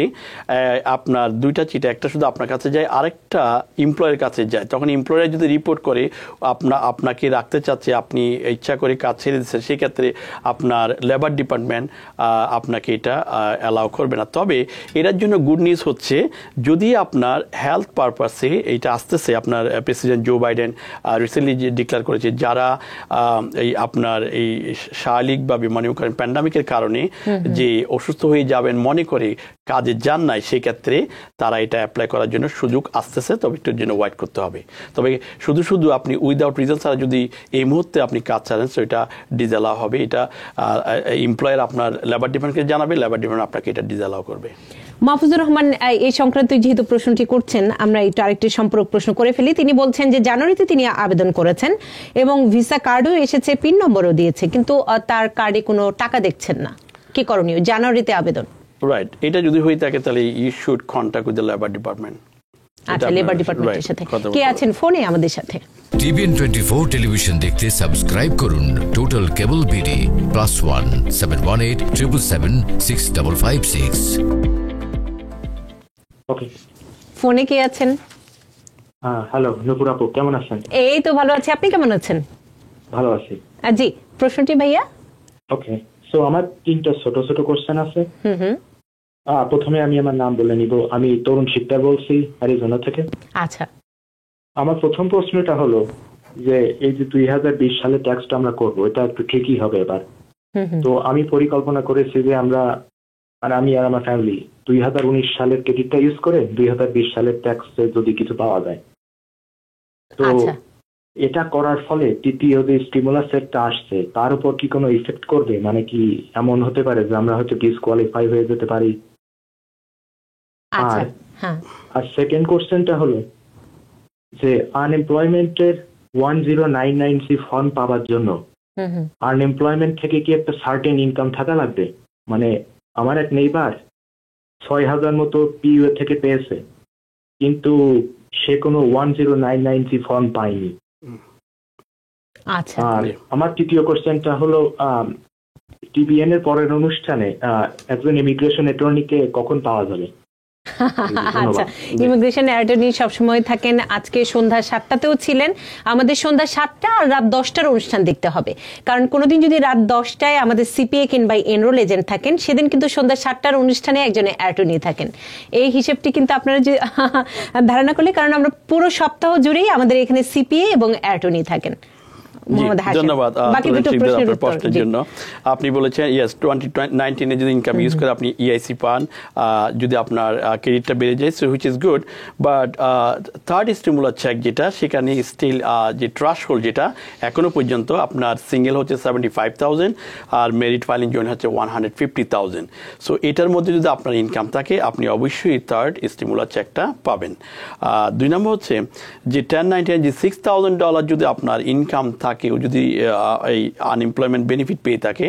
আপনার দুইটা চিঠি, একটা শুধু আপনার কাছে যায়, আরেকটা এমপ্লয়ের কাছে যায়। তখন এমপ্লয়ার যদি রিপোর্ট করে আপনাকে রাখতে চাচ্ছে, আপনি ইচ্ছা করে কাজ ছেড়ে দিচ্ছেন, সেক্ষেত্রে আপনার লেবার ডিপার্টমেন্ট আপনাকে এটা অ্যালাউ করবে না। তবে এটার জন্য গুড নিউজ হচ্ছে, যদি আপনার হেলথ পারপাসে এইটা আসতেছে, আপনার প্রেসিডেন্ট জো বাইডেন রিসেন্টলি যে ডিক্লেয়ার করেছে, যারা এই আপনার এই শারীরিকভাবে মনে করেন প্যান্ডামিকের কারণে যে অসুস্থ হয়ে যাবেন মনে করে কাজে যান নাই, সেক্ষেত্রে তারা এটা অ্যাপ্লাই করার জন্য সুযোগ আসতেছে, তবে একটুর জন্য ওয়েট করতে হবে। তবে শুধু আপনি উইদাউট রিজন ছাড়া যদি এই মুহূর্তে আপনি কাজ ছাড়েন, তো এটা ডিসঅ্যালাউ হবে। এটা এমপ্লয়ার আপনার লেবার ডিপার্টমেন্টকে জানাবে, লেবার ডিপার্টমেন্ট আপনাকে এটা ডিসঅ্যালাউ করবে। মাহফুজুর রহমান এই সংক্রান্ত যেহেতু প্রশ্নটি করছেন, আমরা একটু আরেকটি সম্পর্ক প্রশ্ন করে ফেলি। তিনি বলছেন যে জানুয়ারিতে তিনি আবেদন করেছেন এবং ভিসা কার্ডও এসেছে, পিন নম্বরও দিয়েছে, কিন্তু তার কার্ডে কোনো টাকা দেখছেন না। কি করণীয়? জানুয়ারিতে আবেদন, রাইট? এটা যদি হয়ে থাকে তাহলে you should contact with the labour department. আচ্ছা, লেবার ডিপার্টমেন্টের সাথে। কে আছেন ফোনে আমাদের সাথে? টিভিএন 24 টেলিভিশন দেখতে সাবস্ক্রাইব করুন টোটাল কেবল বিডি +1 718 777 6556। ওকে, ফোনে কে আছেন? হ্যালো নূপুর আপু, কেমন আছেন? এই তো ভালো আছি, আপনি কেমন আছেন? ভালো আছি। জি, প্রশ্নটি ভাইয়া। ওকে, সো আমার 3টা ছোট ছোট কোশ্চেন আছে। প্রথমে আমি আমার নাম বলে নিব। আমি তরুণ শিকদার বলছি, অ্যারিজোনা থেকে। আচ্ছা, আমার প্রথম প্রশ্নটা হলো, যে এই যে 2020 সালে ট্যাক্সটা আমরা করবো, এটা একটু ঠিকই হবে এবার। তো আমি পরিকল্পনা করেছি যে আমরা, মানে আমি আর আমার ফ্যামিলি 2019 সালের ক্রেডিটটা ইউজ করে 2020 সালের ট্যাক্সে যদি কিছু পাওয়া যায়, তো এটা করার ফলে তৃতীয় যে স্টিমুলাস চেকটা আসছে তার উপর কি কোনো ইফেক্ট করবে? মানে কি এমন হতে পারে যে আমরা হয়তো ডিসকোয়ালিফাই হয়ে যেতে পারি? আর সেকেন্ড কোশ্চেনটা হলো যে আনএমপ্লয়মেন্টের 1099C ফর্ম পাওয়ার জন্য আনএমপ্লয়মেন্ট থেকে কি একটা সার্টেন ইনকাম থাকা লাগবে? মানে আমার এক নেইবার 6000 মতো পিইউ থেকে পেয়েছে, কিন্তু সে কোনো 1099C ফর্ম পায়নি। আর আমার তৃতীয় কোশ্চেনটা হলো টিবিএন এর পরের অনুষ্ঠানে একজন ইমিগ্রেশন অ্যাটর্নিকে কখন পাওয়া যাবে? আচ্ছা, ইমিগ্রেশন অ্যাটর্নি সবসময় থাকেন। আজকে সন্ধ্যা 7টাতেও ছিলেন। আমাদের সন্ধ্যা 7টা আর রাত 10টার অনুষ্ঠান দেখতে হবে, কারণ কোনোদিন যদি রাত 10টায় আমাদের সিপিএ কিংবা এনরোল এজেন্ট থাকেন, সেদিন কিন্তু সন্ধ্যা 7টার অনুষ্ঠানে একজন অ্যাটর্নি থাকেন। এই হিসেবটি কিন্তু আপনারা যে ধারণা করলে, কারণ আমরা পুরো সপ্তাহ জুড়েই আমাদের এখানে সিপিএ এবং অ্যাটর্নি থাকেন। ধন্যবাদ আপনার প্রশ্নের জন্য। আপনি বলেছেন ইয়েস 2019 যদি ইনকাম ইউজ করে আপনি ইআইসি পান, যদি আপনার ক্রেডিটটা বেড়ে যায়, so which is good. But third stimulus check যেটা, সেখানে স্টিল যে থ্রেশহোল্ড যেটা এখনো পর্যন্ত আপনার সিঙ্গেল হচ্ছে 75,000 আর মেরিট ফাইলিং জয়েন্ট হচ্ছে 150,000। সো এটার মধ্যে যদি আপনার ইনকাম থাকে আপনি অবশ্যই থার্ড স্টিমুলাস চেকটা পাবেন। 2 নম্বর হচ্ছে যে 1099 যে $6,000 যদি আপনার ইনকাম কেউ যদি এই আনএমপ্লয়মেন্ট বেনিফিট পেয়ে থাকে,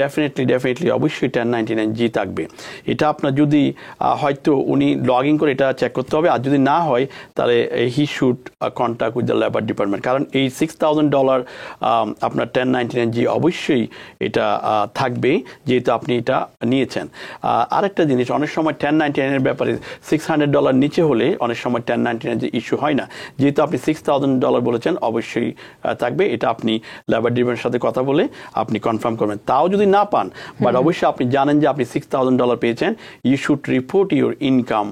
ডেফিনেটলি অবশ্যই 1099G থাকবে। এটা আপনার যদি হয়তো উনি লগ ইন করে এটা চেক করতে হবে, আর যদি না হয় তাহলে he should contact with the labour department, কারণ এই $6,000 আপনার 1099G অবশ্যই এটা থাকবে, যেহেতু আপনি এটা নিয়েছেন। আরেকটা জিনিস, অনেক সময় 1099 এর ব্যাপারে $600 নিচে হলে অনেক সময় 1099 ইস্যু হয় না, যেহেতু আপনি $6,000 বলেছেন অবশ্যই থাকবে। এটা আপনি লেবার ডিপার্টমেন্টের সাথে কথা বলে আপনি কনফার্ম করবেন। তাও যদি না পান, বাট অবশ্যই আপনি জানেন যে আপনি $6,000 পেয়েছেন, you should report your income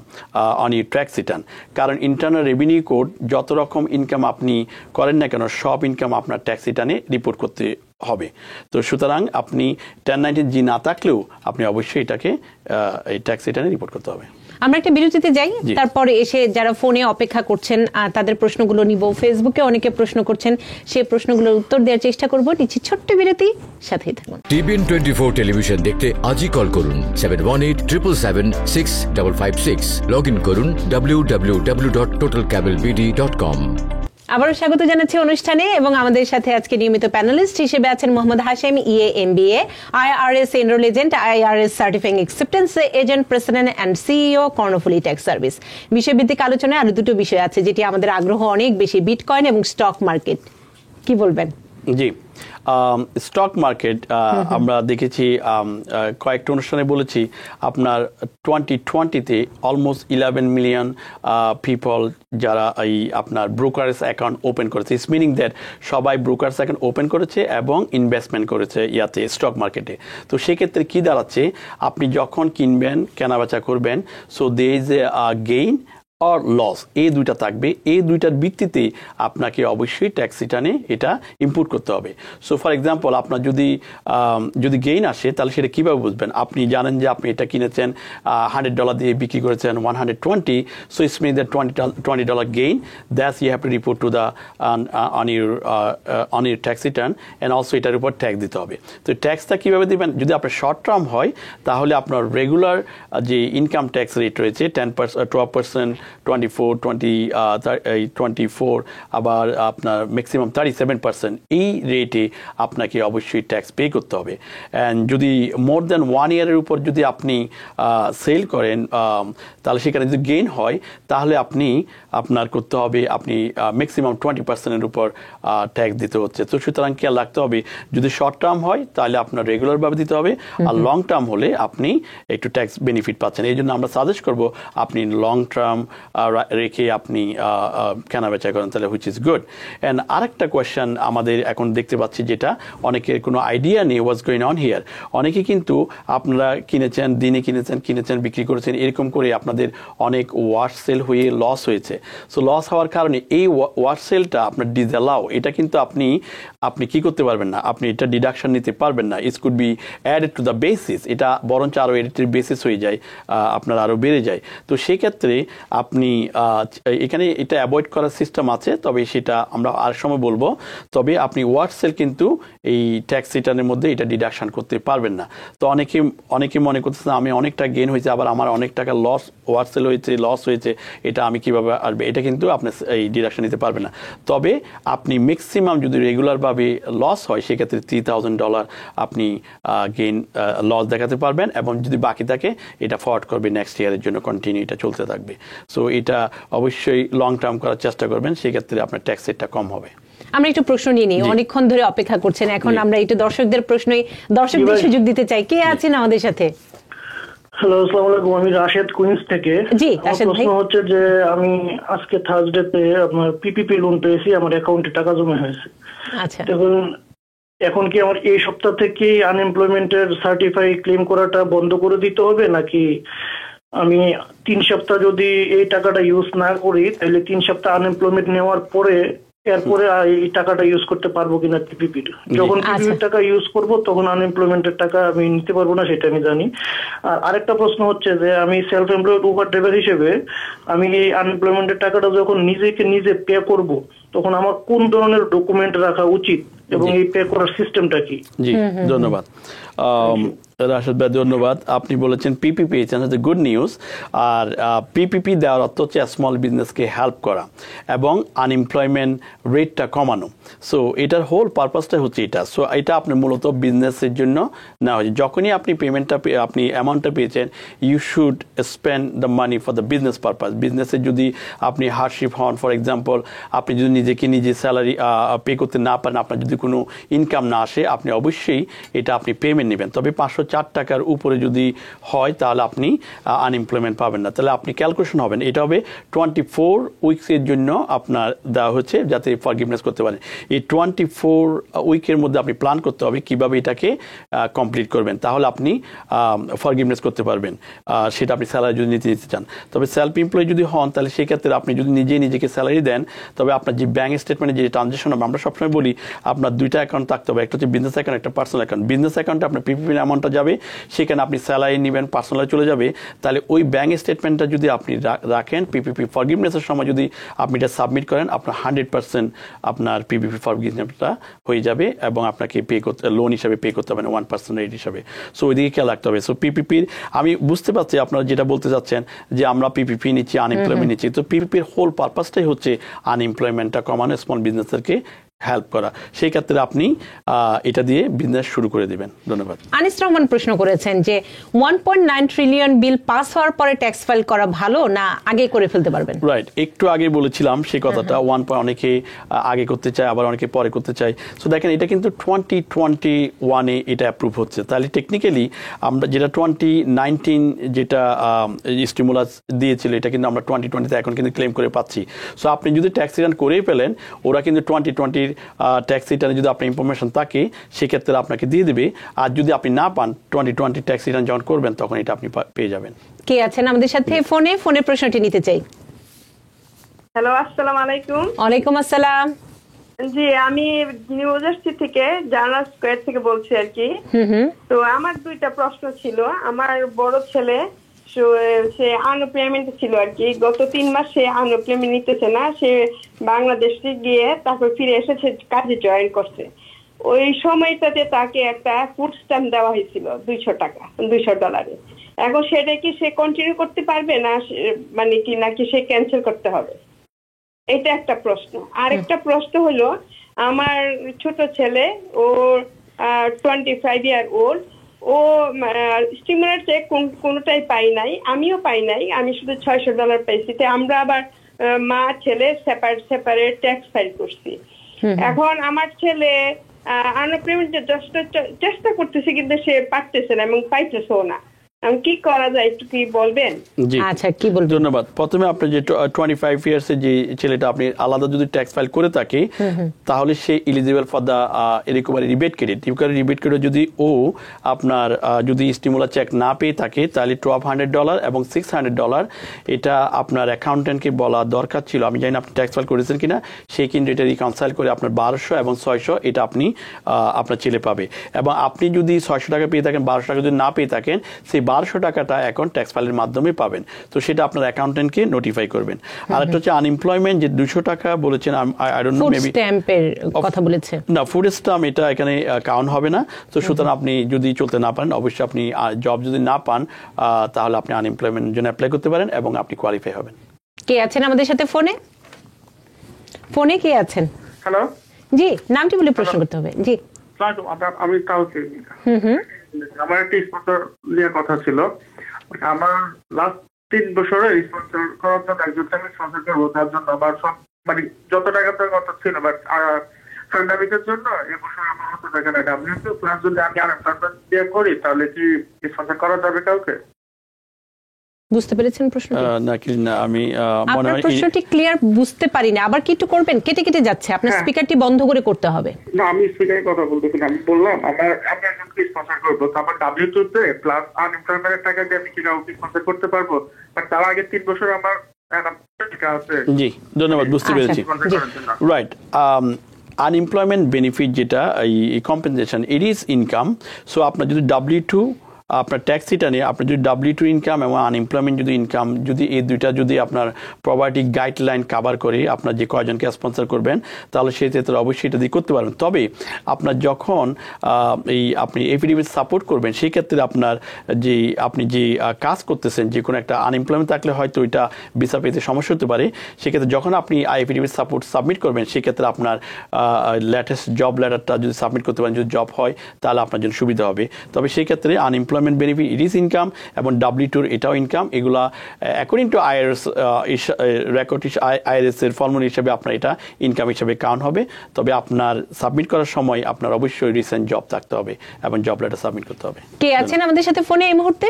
on your tax return, কারণ ইন্টারনাল রেভিনিউ কোড যত রকম ইনকাম আপনি করেন না কেন, সব ইনকাম আপনার ট্যাক্স রিটার্নে রিপোর্ট করতে হবে। তো সুতরাং আপনি 1099G না থাকলেও আপনি অবশ্যই এটাকে এই ট্যাক্স রিটার্নে রিপোর্ট করতে হবে। আমরা একটা বিরতিতে যাই, তারপরে এসে যারা ফোনে অপেক্ষা করছেন তাদের প্রশ্নগুলো নিব। ফেসবুকে অনেকে প্রশ্ন করছেন, সেই প্রশ্নগুলোর উত্তর দেওয়ার চেষ্টা করব। নিচ্ছি ছোট্ট বিরতি, সাথেই থাকুন। টিবিএন 24 টেলিভিশন দেখতে আজই কল করুন 7187776556। লগ ইন করুন www.totalcablebd.com। আবারও স্বাগত জানাচ্ছি অনুষ্ঠানে, এবং আমাদের সাথে আজকে নিয়মিত প্যানেলিস্ট হিসেবে আছেন Mohammad Hashem, EA MBA, IRS enrol agent, IRS certifying acceptance agent, president and CEO, Karnaphuli tax service. বিষয়ভিত্তিক আলোচনায় আরো দুটো বিষয় আছে যেটি আমাদের আগ্রহ অনেক বেশি, বিটকয়েন এবং স্টক মার্কেট। কি বলবেন? জি, স্টক মার্কেট আমরা দেখেছি কয়েকটা অনুষ্ঠানে বলেছি, আপনার 2020-তে অলমোস্ট 11 মিলিয়ন পিপল যারা এই আপনার ব্রোকারেজ অ্যাকাউন্ট ওপেন করেছে। ইটস মিনিং দ্যাট সবাই ব্রোকারেজ অ্যাকাউন্ট ওপেন করেছে এবং ইনভেস্টমেন্ট করেছে ইয়াতে, স্টক মার্কেটে। তো সেক্ষেত্রে কী দাঁড়াচ্ছে, আপনি যখন কিনবেন, কেনাবেচা করবেন, so they is a gain or loss, এই দুইটা থাকবে। এই দুইটার ভিত্তিতে আপনাকে অবশ্যই ট্যাক্স রিটার্নে এটা ইনপুট করতে হবে। সো ফর এক্সাম্পল, আপনার যদি গেইন আসে, তাহলে সেটা কীভাবে বুঝবেন? আপনি জানেন যে আপনি এটা কিনেছেন $100 দিয়ে, বিক্রি করেছেন 120, so it's mean that $20 gain, that's you have to report to the on your tax return, and also এটার উপর ট্যাক্স দিতে হবে। তো ট্যাক্সটা কীভাবে দেবেন? যদি আপনার শর্ট টার্ম হয়, তাহলে আপনার রেগুলার যে ইনকাম ট্যাক্স রেট রয়েছে 10%, 12%, 24, আবার আপনার ম্যাক্সিমাম 37%, এই রেটে আপনাকে অবশ্যই ট্যাক্স পে করতে হবে। অ্যান্ড যদি মোর দ্যান 1 ইয়ারের উপর যদি আপনি সেল করেন, তাহলে সেখানে যদি গেইন হয়, তাহলে আপনার করতে হবে, আপনি ম্যাক্সিমাম 20%-এর উপর ট্যাক্স দিতে হচ্ছে। তো সুতরাং খেয়াল রাখতে হবে, যদি শর্ট টার্ম হয় তাহলে আপনার রেগুলারভাবে দিতে হবে, আর লং টার্ম হলে আপনি একটু ট্যাক্স বেনিফিট পাচ্ছেন। এই জন্য আমরা সাজেস্ট করবো আপনি লং টার্ম রেখে আপনি কেনাবেচা করেন তাহলে হুইচ ইজ গুড। অ্যান্ড আরেকটা কোয়েশ্চেন আমাদের এখন দেখতে পাচ্ছি যেটা অনেকের কোনো আইডিয়া নেই হোয়াটস গোয়িং অন হিয়ার। অনেকে কিন্তু আপনারা কিনেছেন, দিনে কিনেছেন বিক্রি করেছেন, এরকম করে আপনাদের অনেক ওয়াশ সেল হয়ে লস হয়েছে। সো লস হওয়ার কারণে এই ওয়াশ সেলটা আপনার ডিসঅ্যালাউ, এটা কিন্তু আপনি কি করতে পারবেন না, আপনি এটা ডিডাকশন নিতে পারবেন না। It could be added to the basis, এটা বরঞ্চ আরও এডিটের বেসিস হয়ে যায়, আপনার আরও বেড়ে যায়। তো সেক্ষেত্রে আপনি এখানে এটা অ্যাভয়েড করার সিস্টেম আছে, তবে সেটা আমরা আর সময় বলবো। তবে আপনি ওয়াশ সেল কিন্তু এই ট্যাক্স রিটার্নের মধ্যে এটা ডিডাকশন করতে পারবেন না। তো অনেকে মনে করতেছে আমি অনেকটা গেইন হয়েছে, আবার আমার অনেক টাকা ওয়াশ সেল হয়েছে, লস হয়েছে, এটা আমি কিভাবে আসবে, এটা কিন্তু আপনি এই ডিডাকশন নিতে পারবেন না। তবে আপনি ম্যাক্সিমাম যদি রেগুলারভাবে লস হয় সেক্ষেত্রে $3,000 আপনি গেইন লস দেখাতে পারবেন, এবং যদি বাকি থাকে এটা ফরওয়ার্ড করবে নেক্সট ইয়ারের জন্য, কন্টিনিউ এটা চলতে থাকবে। সো এটা অবশ্যই লং টার্ম করার চেষ্টা করবেন, সেক্ষেত্রে আপনার ট্যাক্স রেটটা কম হবে। আমরা একটু প্রশ্ন নিয়ে নিই, অনেকক্ষণ ধরে অপেক্ষা করছেন, এখন আমরা একটু দর্শকদের দর্শকদের সুযোগ দিতে চাই। কে আছেন আমাদের সাথে? হ্যালো, আসসালামু আলাইকুম। আমি রাশেদ কুইন্স থেকে। জি রাশেদ ভাই। প্রশ্ন হচ্ছে যে আমি আজকে থার্সডেতে আপনার পিপিপি লোন পেয়েছি, আমার অ্যাকাউন্টে টাকা জমা হয়েছে। আচ্ছা, এখন কি আমার এই সপ্তাহ থেকে আনএমপ্লয়মেন্টের সার্টিফাই ক্লেম করাটা বন্ধ করে দিতে হবে, নাকি আমি 3 সপ্তাহ যদি এই টাকাটা ইউজ না করি তাহলে 3 সপ্তাহ আনএমপ্লয়মেন্ট নেওয়ার পরে এরপরে এই টাকাটা ইউজ করতে পারবো কিনা পিপিপির? যখন পিপিপির টাকা ইউজ করব তখন আনএমপ্লয়মেন্টের টাকা আমি নিতে পারবো না, সেটা আমি জানি। আর আরেকটা প্রশ্ন হচ্ছে যে আমি সেলফ এমপ্লয়েড উবার ড্রাইভার হিসেবে আমি এই আনএমপ্লয়মেন্টের টাকাটা যখন নিজে পে করব তখন আমার কোন ধরনের ডকুমেন্ট রাখা উচিত এবং এই পে করার সিস্টেমটা কি? জি ধন্যবাদ রাশেদ ভাই, ধন্যবাদ। আপনি বলেছেন পিপি পেয়েছেন, গুড নিউজ। আর পিপিপি দেওয়ার অর্থ হচ্ছে স্মল বিজনেসকে হেল্প করা এবং আনএমপ্লয়মেন্ট রেটটা কমানো। সো এটার হোল পারপাসটা হচ্ছে এটা। সো এটা আপনি মূলত বিজনেসের জন্য নেওয়া হয়েছে। যখনই আপনি আপনি অ্যামাউন্টটা পেয়েছেন, you should spend the money for the business purpose. বিজনেসের যদি আপনি হার্ডশিপ হন, ফর এক্সাম্পল আপনি যদি নিজে স্যালারি পে করতে না পারেন, আপনার যদি কোনো ইনকাম না আসে, আপনি অবশ্যই এটা আপনি পেমেন্ট নেবেন। তবে 504 টাকার উপরে যদি হয় তাহলে আপনি আনএমপ্লয়মেন্ট পাবেন না। তাহলে আপনি ক্যালকুলেশন হবেন, এটা হবে 24 উইকসের জন্য আপনার দেওয়া হচ্ছে যাতে ফরগিভনেস করতে পারেন। এই 24 উইকের মধ্যে আপনি প্ল্যান করতে হবে কিভাবে এটাকে কমপ্লিট করবেন, তাহলে আপনি ফরগিভনেস করতে পারবেন। সেটা আপনি স্যালারি যদি নিতে চান। তবে সেলফ এমপ্লয় যদি হন তাহলে সেক্ষেত্রে আপনি যদি নিজেকে স্যালারি দেন, তবে আপনার যে ব্যাঙ্ক স্টেটমেন্টে যে ট্রানজেকশন হবে, আমরা সবসময় বলি আপনার 2টা অ্যাকাউন্ট থাকতে হবে, একটা হচ্ছে বিজনেস অ্যাকাউন্ট, একটা পার্সোনাল অ্যাকাউন্ট। বিজনেস অ্যাকাউন্টে আপনার পিপিপি অ্যামাউন্টটা যাবে, সেখানে আপনি স্যালারি নেবেন, পার্সোনাল চলে যাবে। তাহলে ওই ব্যাঙ্ক স্টেটমেন্টটা যদি আপনি রাখেন, পিপিপি ফরগিভনেসের সময় যদি আপনি এটা সাবমিট করেন, আপনার 100% আপনার পিপিপি ফরগিভনেসটা হয়ে যাবে এবং আপনাকে লোন হিসাবে পে করতে হবে না 1% রেট হিসাবে। সো ওইদিকে খেয়াল রাখতে হবে। সো পিপিপির আমি বুঝতে পারছি আপনারা যেটা বলতে চাচ্ছেন যে আমরা পিপিপি নিচ্ছি, আনএমপ্লয়মেন্ট নিচ্ছি। তো পিপিপির হোল পারপাসটাই হচ্ছে আনএমপ্লয়মেন্টটা কমানো, স্মল বিজনেসদেরকে হেল্প করা। সেই ক্ষেত্রে আপনি এটা দিয়ে বিজনেস শুরু করে দিবেন। ধন্যবাদ। আনিস রহমান প্রশ্ন করেছেন যে 1.9 ট্রিলিয়ন বিল পাস হওয়ার পরে ট্যাক্স ফাইল করা ভালো না আগে করে ফেলতে পারবেন? রাইট, একটু আগে বলেছিলাম সেই কথাটা। অনেকে আগে করতে চায়, আবার অনেকে পরে করতে চায়। সো দেখেন এটা কিন্তু 2021-এ এটা অ্যাপ্রুভ হচ্ছে। তাহলে টেকনিক্যালি আমরা যেটা 2019 যেটা স্টিমুলাস দিয়েছিল, এটা কিন্তু আমরা 2020-তে এখন কিন্তু ক্লেম করে পাচ্ছি। সো আপনি যদি ট্যাক্স রিটার্ন করেই পেলেন, ওরা কিন্তু 2020 ট্যাক্স রিটার্নে যদি আপনার ইনফরমেশন থাকে সেক্ষেত্রে আপনাকে দিয়ে দিবে। আর যদি আপনি না পান, 2020 ট্যাক্স রিটার্ন যখন করবেন তখন এটা আপনি পেয়ে যাবেন। কে আছেন আমাদের সাথে ফোনে প্রশ্নটি নিতে চাই। হ্যালো, আসসালামু আলাইকুম। ওয়ালাইকুম আসসালাম। জি, আমি নিউ জার্সি থেকে জার্নাল স্কয়ার থেকে বলছি আর কি। তো আমার 2টা প্রশ্ন ছিল। আমার বড় ছেলে সে আনএমপ্লয়মেন্ট ছিল আর কি, গত 3 মাস সে আনএমপ্লয়মেন্ট নিতেছে না। সে বাংলাদেশে গিয়ে তারপর ফিরে এসে সে কাজে জয়েন করছে। ওই সময়টাতে তাকে একটা ফুড স্ট্যাম্প দেওয়া হয়েছিল $200। এখন সেটা কি সে কন্টিনিউ করতে পারবে না, মানে কি নাকি সে ক্যান্সেল করতে হবে? এটা একটা প্রশ্ন। আরেকটা প্রশ্ন হলো, আমার ছোট ছেলে, ও 25 ইয়ার ওল্ড, ও স্টিমুলার চেক কোনোটাই পাই নাই, আমিও পাই নাই, আমি শুধু $600 পাইছি। আমরা আবার মা ছেলে সেপারেট ট্যাক্স ফাইল করছি। এখন আমার ছেলে আনএমপ্লয়মেন্টের চেষ্টা করতেছে কিন্তু সে পারতেছে না এবং পাইতেছেও না। আমি কি করা যায় একটু কি বলবেন? জি আচ্ছা, কি বলবেন? ধন্যবাদ। প্রথমে আপনি যে 25 ইয়ার্স এর যে ছেলেটা আপনি আলাদা যদি ট্যাক্স ফাইল করে থাকে তাহলে সে eligible for the recovery rebate credit. Rebate credit যদি ও আপনার যদি স্টিমুলার চেক না পেয়ে থাকে তাহলে $1,200 এবং $600 এটা আপনার অ্যাকাউন্টেন্টকে বলা দরকার ছিল। আমি জানি না আপনি ট্যাক্স ফাইল করেছেন কিনা, সে কিন্তু এটা রিকনসাইল করে আপনার 1200 এবং 600 এটা আপনি আপনার ছেলে পাবে। এবং আপনি যদি 600 টাকা পেয়ে থাকেন, 1200 টাকা যদি না পেয়ে থাকেন, সেই 1200 টাকাটা এখন ট্যাক্স ফাইলের মাধ্যমে পাবেন। তো সেটা আপনার অ্যাকাউন্টেন্টকে নোটিফাই করবেন। আর একটা হচ্ছে আনএমপ্লয়মেন্ট যে 200 টাকা বলেছেন, I don't know, food maybe স্ট্যাম্পের কথা বলেছে না, ফুড স্ট্যাম্প এটা এখানে কাউন্ট হবে না। তো সুতরাং আপনি যদি চলতে না পারেন, অবশ্যই আপনি জব যদি না পান তাহলে আপনি আনএমপ্লয়মেন্টের জন্য অ্যাপ্লাই করতে পারেন এবং আপনি কোয়ালিফাই হবেন। কে আছেন আমাদের সাথে ফোনে কে আছেন? হ্যালো, জি, নামটি বলে প্রশ্ন করতে হবে। জি, আমি কাউকে আমার একটা স্পন্সর নেওয়ার কথা ছিল। আমার লাস্ট 3 বছরে স্পন্সর করার জন্য একজনকে আমি স্পন্সর করবো, তার জন্য আমার সব মানে যত টাকা তার কথা ছিল, বাট প্যান্ডামিকের জন্য এবছর আমার অত টাকা নেই। ডাব্লিউটিও প্লাস যদি আমি আনএমপ্লয়মেন্ট দিয়ে করি তাহলে কি স্পন্সর করা যাবে কাউকে? বুঝতে পেরেছেন প্রশ্ন? না, আমি মনে আপনার হয় প্রশ্নটি ক্লিয়ার বুঝতে পারি না, আবার কি একটু করবেন? কেটে কেটে যাচ্ছে, আপনার স্পিকারটি বন্ধ করে করতে হবে। না, আমি স্পিকারে কথা বলতেছি না, আমি বললাম আমি একজনকে স্পন্সর করবো, তারপর ডাব্লিউটিতে প্লাস আনএমপ্লয়মেন্টের টাকা দিয়ে আমি কি কাউকে স্পন্সর করতে পারবো? বাট তার আগে 3 বছর আমার টাকা আছে। জি, ধন্যবাদ, বুঝতে পেরেছি। রাইট, আনএমপ্লয়মেন্ট বেনিফিট যেটা এই compensation, it is income. So আপনার যদি W2 আপনার ট্যাক্স রিটার্নে আপনার যদি W2 ইনকাম এবং আনএমপ্লয়মেন্ট যদি ইনকাম, যদি এই দুইটা যদি আপনার প্রপার্টি গাইডলাইন কভার করে আপনার যে কয়জনকে স্পন্সর করবেন, তাহলে সেই ক্ষেত্রে অবশ্যই এটা দিয়ে করতে পারবেন। তবে আপনার যখন আপনি এফিডেভিট সাপোর্ট করবেন, সেই ক্ষেত্রে আপনার যে আপনি যে কাজ করতেছেন, যে কোনো একটা আনএমপ্লয়মেন্ট থাকলে হয়তো ওইটা ভিসা পেতে সমস্যা হতে পারে। সেক্ষেত্রে যখন আপনি এফিডেভিট সাপোর্ট সাবমিট করবেন, সেক্ষেত্রে আপনার লেটেস্ট জব লেটারটা যদি সাবমিট করতে পারেন, যদি জব হয় তাহলে আপনার জন্য সুবিধা হবে। তবে সেই ক্ষেত্রে unemployment benefit it is income এবং W2 এটাও ইনকাম। এগুলা according to IRS record IRS এর ফর্মুলা হিসেবে আপনার এটা ইনকাম হিসেবে কাউন্ট হবে। তবে আপনার সাবমিট করার সময় আপনার অবশ্যই রিসেন্ট জব থাকতে হবে এবং জব লেটার সাবমিট করতে হবে। কে আছেন আমাদের সাথে ফোনে এই মুহূর্তে?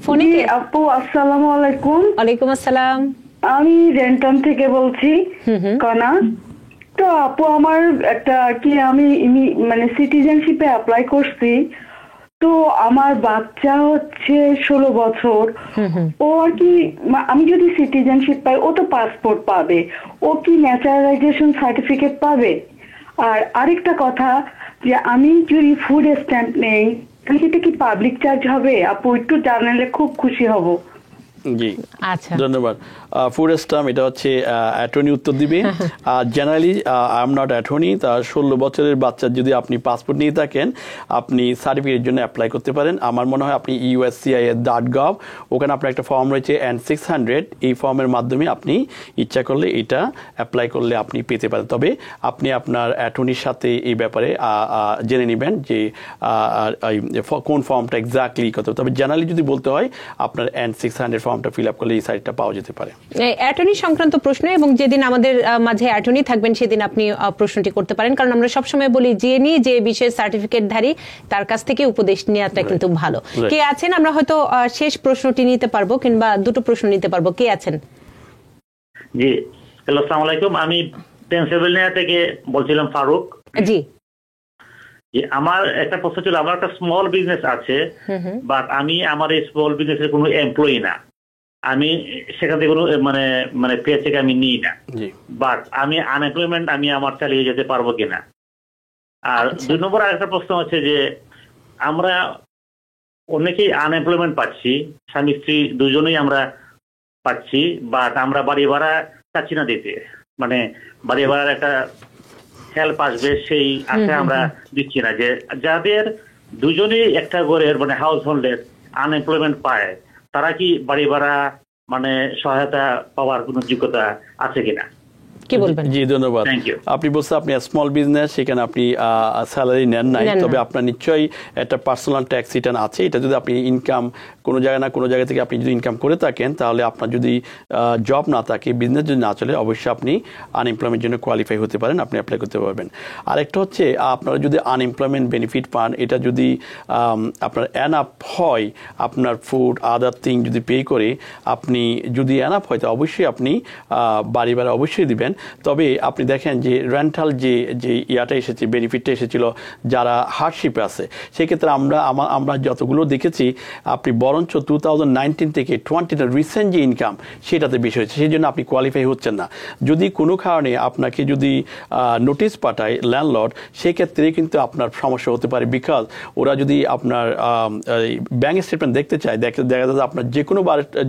ফোনে কে? আপু, আসসালামু আলাইকুম। ওয়ালাইকুম আসসালাম। আমি রেন্টন থেকে বলছি, কনা। তো আপু, আমার একটা কি আমি মানে সিটিজেনশিপে অ্যাপ্লাই করছি। তো আমার বাচ্চা হচ্ছে 16 বছর। ও আর কি, আমি যদি সিটিজেনশিপ পাই, ও তো পাসপোর্ট পাবে, ও কি ন্যাচারালাইজেশন সার্টিফিকেট পাবে? আর আরেকটা কথা, যে আমি যদি ফুড স্ট্যাম্প নেই তাহলে এটা কি পাবলিক চার্জ হবে? আপু একটু জানালে খুব খুশি হব। জি, আচ্ছা, ধন্যবাদ। ফুড স্ট্যাম্প এটা হচ্ছে অ্যাটর্নি উত্তর দিবে। Generally I am not attorney. তার 16 বছরের বাচ্চা যদি আপনি পাসপোর্ট নিয়ে থাকেন, আপনি সার্টিফিকেটের জন্য অ্যাপ্লাই করতে পারেন। আমার মনে হয় আপনি USCIS.gov, ওখানে আপনার একটা ফর্ম রয়েছে N600, এই ফর্মের মাধ্যমে আপনি ইচ্ছা করলে এটা অ্যাপ্লাই করলে আপনি পেতে পারেন। তবে আপনি আপনার অ্যাটর্নির সাথে এই ব্যাপারে জেনে নেবেন যে কোন ফর্মটা এক্স্যাক্টলি কত। তবে জেনারেলি যদি বলতে হয়, আপনার N600 ফর্মটা ফিল আপ করলে এই সাইটটা পাওয়া যেতে পারে। অ্যাটর্নি সংক্রান্ত প্রশ্ন, এবং যেদিন আমাদের মাঝে অ্যাটর্নি থাকবেন সেদিন আপনি প্রশ্নটি করতে পারেন, কারণ আমরা সবসময় বলি যে বিষয়ে সার্টিফিকেটধারী তার কাছ থেকে উপদেশ নেওয়াটা কিন্তু ভালো। কে আছেন? আমরা হয়তো শেষ প্রশ্নটি নিতে পারবো কিংবা দুটো প্রশ্ন নিতে পারবো। কে আছেন? জি, হ্যালো, আসসালামু আলাইকুম। আমি পেনসিলভেনিয়া থেকে বলছিলাম, ফারুক। জি, আমার একটা প্রশ্ন ছিল। আমার একটা স্মল বিজনেস আছে, বাট আমি আমার এই স্মল বিজনেসের কোনো এমপ্লয়ি না। আমি সেখান থেকে কোনো মানে পে চেক আমি নিই না, বাট আমি আনএমপ্লয়মেন্ট আমি আমার চালিয়ে যেতে পারবো কিনা? আর 2 নম্বর আরেকটা প্রশ্ন হচ্ছে যে আমরা অনেকেই আনএমপ্লয়মেন্ট পাচ্ছি, স্বামী স্ত্রী দুজনেই আমরা পাচ্ছি, বাট আমরা বাড়ি ভাড়া চাচ্ছি না দিতে। মানে বাড়ি ভাড়ার একটা হেল্প আসবে সেই আশা আমরা দিচ্ছি না। যে যাদের দুজনেই একটা ঘরের মানে হাউস হোল্ডের আনএমপ্লয়মেন্ট পায়, তারা কি বাড়ি ভাড়া মানে সহায়তা পাওয়ার কোনো যোগ্যতা আছে কিনা? কি বলবেন? জি ধন্যবাদ। আপনি বলছেন আপনি স্মল বিজনেস, সেখানে আপনি স্যালারি নেন নাই, তবে আপনার নিশ্চয়ই একটা পার্সোনাল ট্যাক্স রিটার্ন আছে। এটা যদি আপনি ইনকাম কোনো জায়গায় না কোনো জায়গা থেকে আপনি যদি ইনকাম করে থাকেন, তাহলে আপনার যদি জব না থাকে, বিজনেস যদি না চলে, অবশ্যই আপনি আনএমপ্লয়মেন্টের জন্য কোয়ালিফাই হতে পারেন, আপনি অ্যাপ্লাই করতে পারবেন। আরেকটা হচ্ছে আপনারা যদি আনএমপ্লয়মেন্ট বেনিফিট পান, এটা যদি আপনার এনাফ হয়, আপনার ফুড আদার থিং যদি পে করে আপনি যদি এনাফ হয়, তো অবশ্যই আপনি বাড়ি ভাড়া অবশ্যই দিবেন। তবে আপনি দেখেন যে রেন্টাল যে ইয়াটা এসেছে, বেনিফিটটা এসেছিল যারা হার্ডশিপে আছে, সেক্ষেত্রে আমরা যতগুলো দেখেছি, আপনি বরঞ্চ 2019 থেকে 20 রিসেন্ট যে ইনকাম সেটাতে বেশি হয়েছে, সেই জন্য আপনি কোয়ালিফাই হচ্ছেন না। যদি কোনো কারণে আপনাকে যদি নোটিশ পাঠায় ল্যান্ডলর্ড, সেক্ষেত্রে কিন্তু আপনার সমস্যা হতে পারে, বিকজ ওরা যদি আপনার ব্যাংক স্টেটমেন্ট দেখতে চায়, দেখা যাচ্ছে আপনার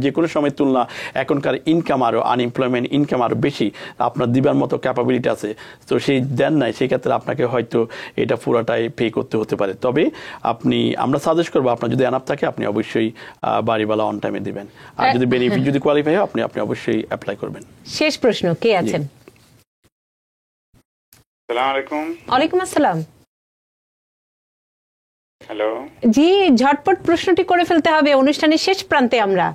যে কোনো সময় তুলনা এখনকার ইনকাম আরও আনএমপ্লয়মেন্ট ইনকাম আরও বেশি, আপনার দিবার মতো ক্যাপাবিলিটি আছে, তো সেই দেন নাই, সেক্ষেত্রে আপনাকে হয়তো এটা পুরাটাই পে করতে হতে পারে। তবে আমরা সাজেস্ট করবো, আপনার যদি এনাফ থাকে আপনি অবশ্যই বাড়িওয়ালা অন টাইমে দিবেন, আর যদি বেনিফিট যদি কোয়ালিফাই হয় আপনি অবশ্যই অ্যাপ্লাই করবেন। শেষ প্রশ্ন, কে আছেন? আসসালামু আলাইকুম। ওয়ালাইকুম আসসালাম। হ্যালো জি, ঝটপট প্রশ্নটি করে ফেলতে হবে, অনুষ্ঠানের শেষ প্রান্তে আমরা।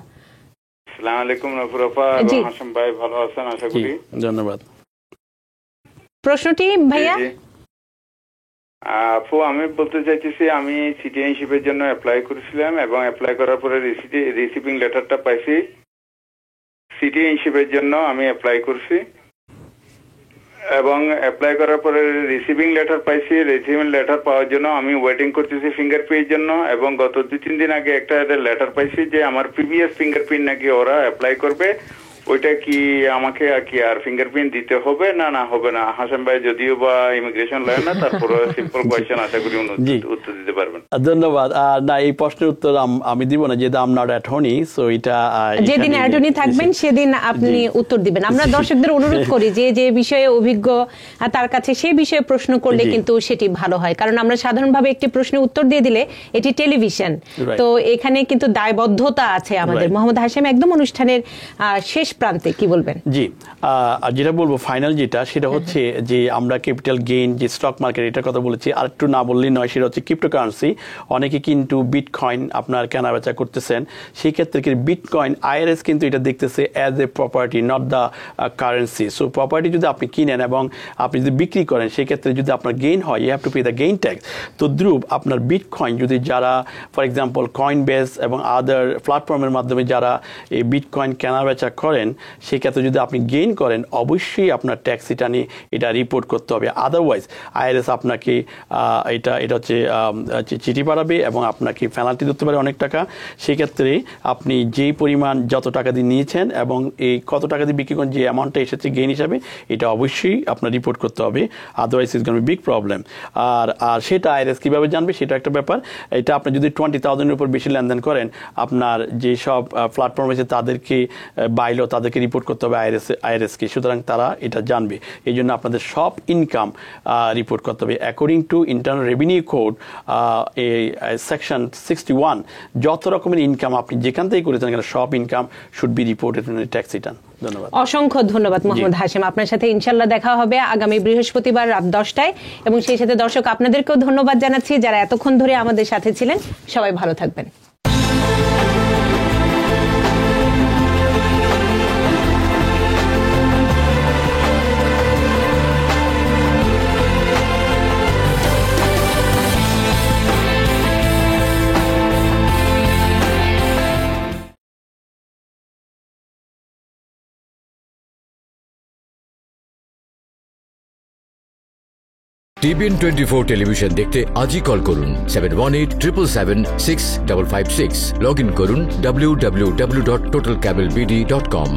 আসসালামু আলাইকুম নূপুর আপা এবং হাসিম ভাই, ভালো আছেন আশা করি? ধন্যবাদ। প্রশ্নটি ভাইয়া? আপু, আমি বলতে চাইতেছি, আমি সিটিজেনশিপের জন্য অ্যাপ্লাই করেছিলাম এবং অ্যাপ্লাই করার পরে রিসিভিং লেটারটা পাইছি। সিটিজেনশিপের জন্য আমি অ্যাপ্লাই করছি এবং অ্যাপ্লাই করার পরে রিসিভিং লেটার পাইছি। রিসিভিং লেটার পাওয়ার জন্য আমি ওয়েটিং করতেছি ফিঙ্গারপ্রিন্টের জন্য, এবং গত 2-3 দিন আগে একটা লেটার পাইছি যে আমার প্রিভিয়াস ফিঙ্গারপ্রিন্ট নাকি ওরা অ্যাপ্লাই করবে। ওইটা কি আমাকে আর ফিঙ্গারপ্রিন্ট দিতে হবে না হবে না? হাসান ভাই যদিও বা ইমিগ্রেশন লয়ার না, তারপরে সিম্পল কোয়েশ্চেন, আশা করি উত্তর দিতে পারবেন। ধন্যবাদ। না, এই প্রশ্নের উত্তর আমি দিব না, যেহেতু আম নট অ্যাটর্নি, সো এটা যেদিন অ্যাটর্নি থাকবেন সেদিন আপনি উত্তর দিবেন। আমরা দর্শকদের অনুরোধ করি যে বিষয়ে অভিজ্ঞ তার কাছে সেই বিষয়ে প্রশ্ন করলে কিন্তু সেটি ভালো হয়, কারণ আমরা সাধারণভাবে একটি প্রশ্নের উত্তর দিয়ে দিলে এটি টেলিভিশন, তো এখানে কিন্তু দায়বদ্ধতা আছে আমাদের। মোহাম্মদ হাশেম, একদম অনুষ্ঠানের শেষ প্রান্তে কি বলবেন? জি, যেটা বলবো ফাইনাল সেটা হচ্ছে যে আমরা ক্যাপিটাল গেইন যে স্টক মার্কেট এটার কথা বলেছি, আর একটু না বললেই নয়, সেটা হচ্ছে ক্রিপ্টোকারেন্সি। অনেকে কিন্তু বিটকয়েন আপনার কেনা বেচা করতেছেন, সেই ক্ষেত্রে বিটকয়েন আইআরএস কিন্তু এটা দেখতেছে as a property, not the currency. So property যদি আপনি কিনেন এবং আপনি যদি বিক্রি করেন, সেক্ষেত্রে যদি আপনার গেইন হয়, you have to pay the gain tax. তো দ্রুপ আপনার বিটকয়েন যদি যারা ফর এক্সাম্পল কয়েন বেস এবং আদার প্ল্যাটফর্মের মাধ্যমে যারা এই বিটকয়েন কেনা বেচা করেন, সেক্ষেত্রে যদি আপনি গেইন করেন, অবশ্যই আপনার ট্যাক্স রিটার্নে এটা রিপোর্ট করতে হবে। আদারওয়াইজ আইআরএস আপনাকে এটা হচ্ছে চিঠি পাঠাবে এবং আপনাকে পেনাল্টি দিতে পারে অনেক টাকা। সেক্ষেত্রে আপনি যেই পরিমাণ যত টাকা দিয়ে নিয়েছেন এবং এই কত টাকা দিয়ে বিক্রি করেন, যে অ্যামাউন্টটা এসেছে গেইন হিসাবে, এটা অবশ্যই আপনার রিপোর্ট করতে হবে, otherwise it's gonna be big problem. আর সেটা আইআরএস কীভাবে জানবে, সেটা একটা ব্যাপার। এটা আপনি যদি 20,000-এর উপর বেশি লেনদেন করেন, আপনার যে সব প্ল্যাটফর্ম আছে তাদেরকে বাইলেও তাদেরকে রিপোর্ট করতে হবে আইআরএসকে, সুতরাং তারা এটা জানবে। এই জন্য আপনাদের সব ইনকাম রিপোর্ট করতে হবে according to internal revenue code section 61। যত রকমের ইনকাম আপনি যেখান থেকে করেছেন, সব income should be reported in tax return. ধন্যবাদ, অসংখ্য ধন্যবাদ মোহাম্মদ হাশেম। আপনার সাথে ইনশাল্লাহ দেখা হবে আগামী বৃহস্পতিবার রাত 10টায়, এবং সেই সাথে দর্শক আপনাদেরকেও ধন্যবাদ জানাচ্ছি যারা এতক্ষণ ধরে আমাদের সাথে ছিলেন। সবাই ভালো থাকবেন। টিবিএন 24 টেলিভিশন দেখতে আজই কল করুন 7187776556। লগ ইন করুন www.totalcabelbd.com।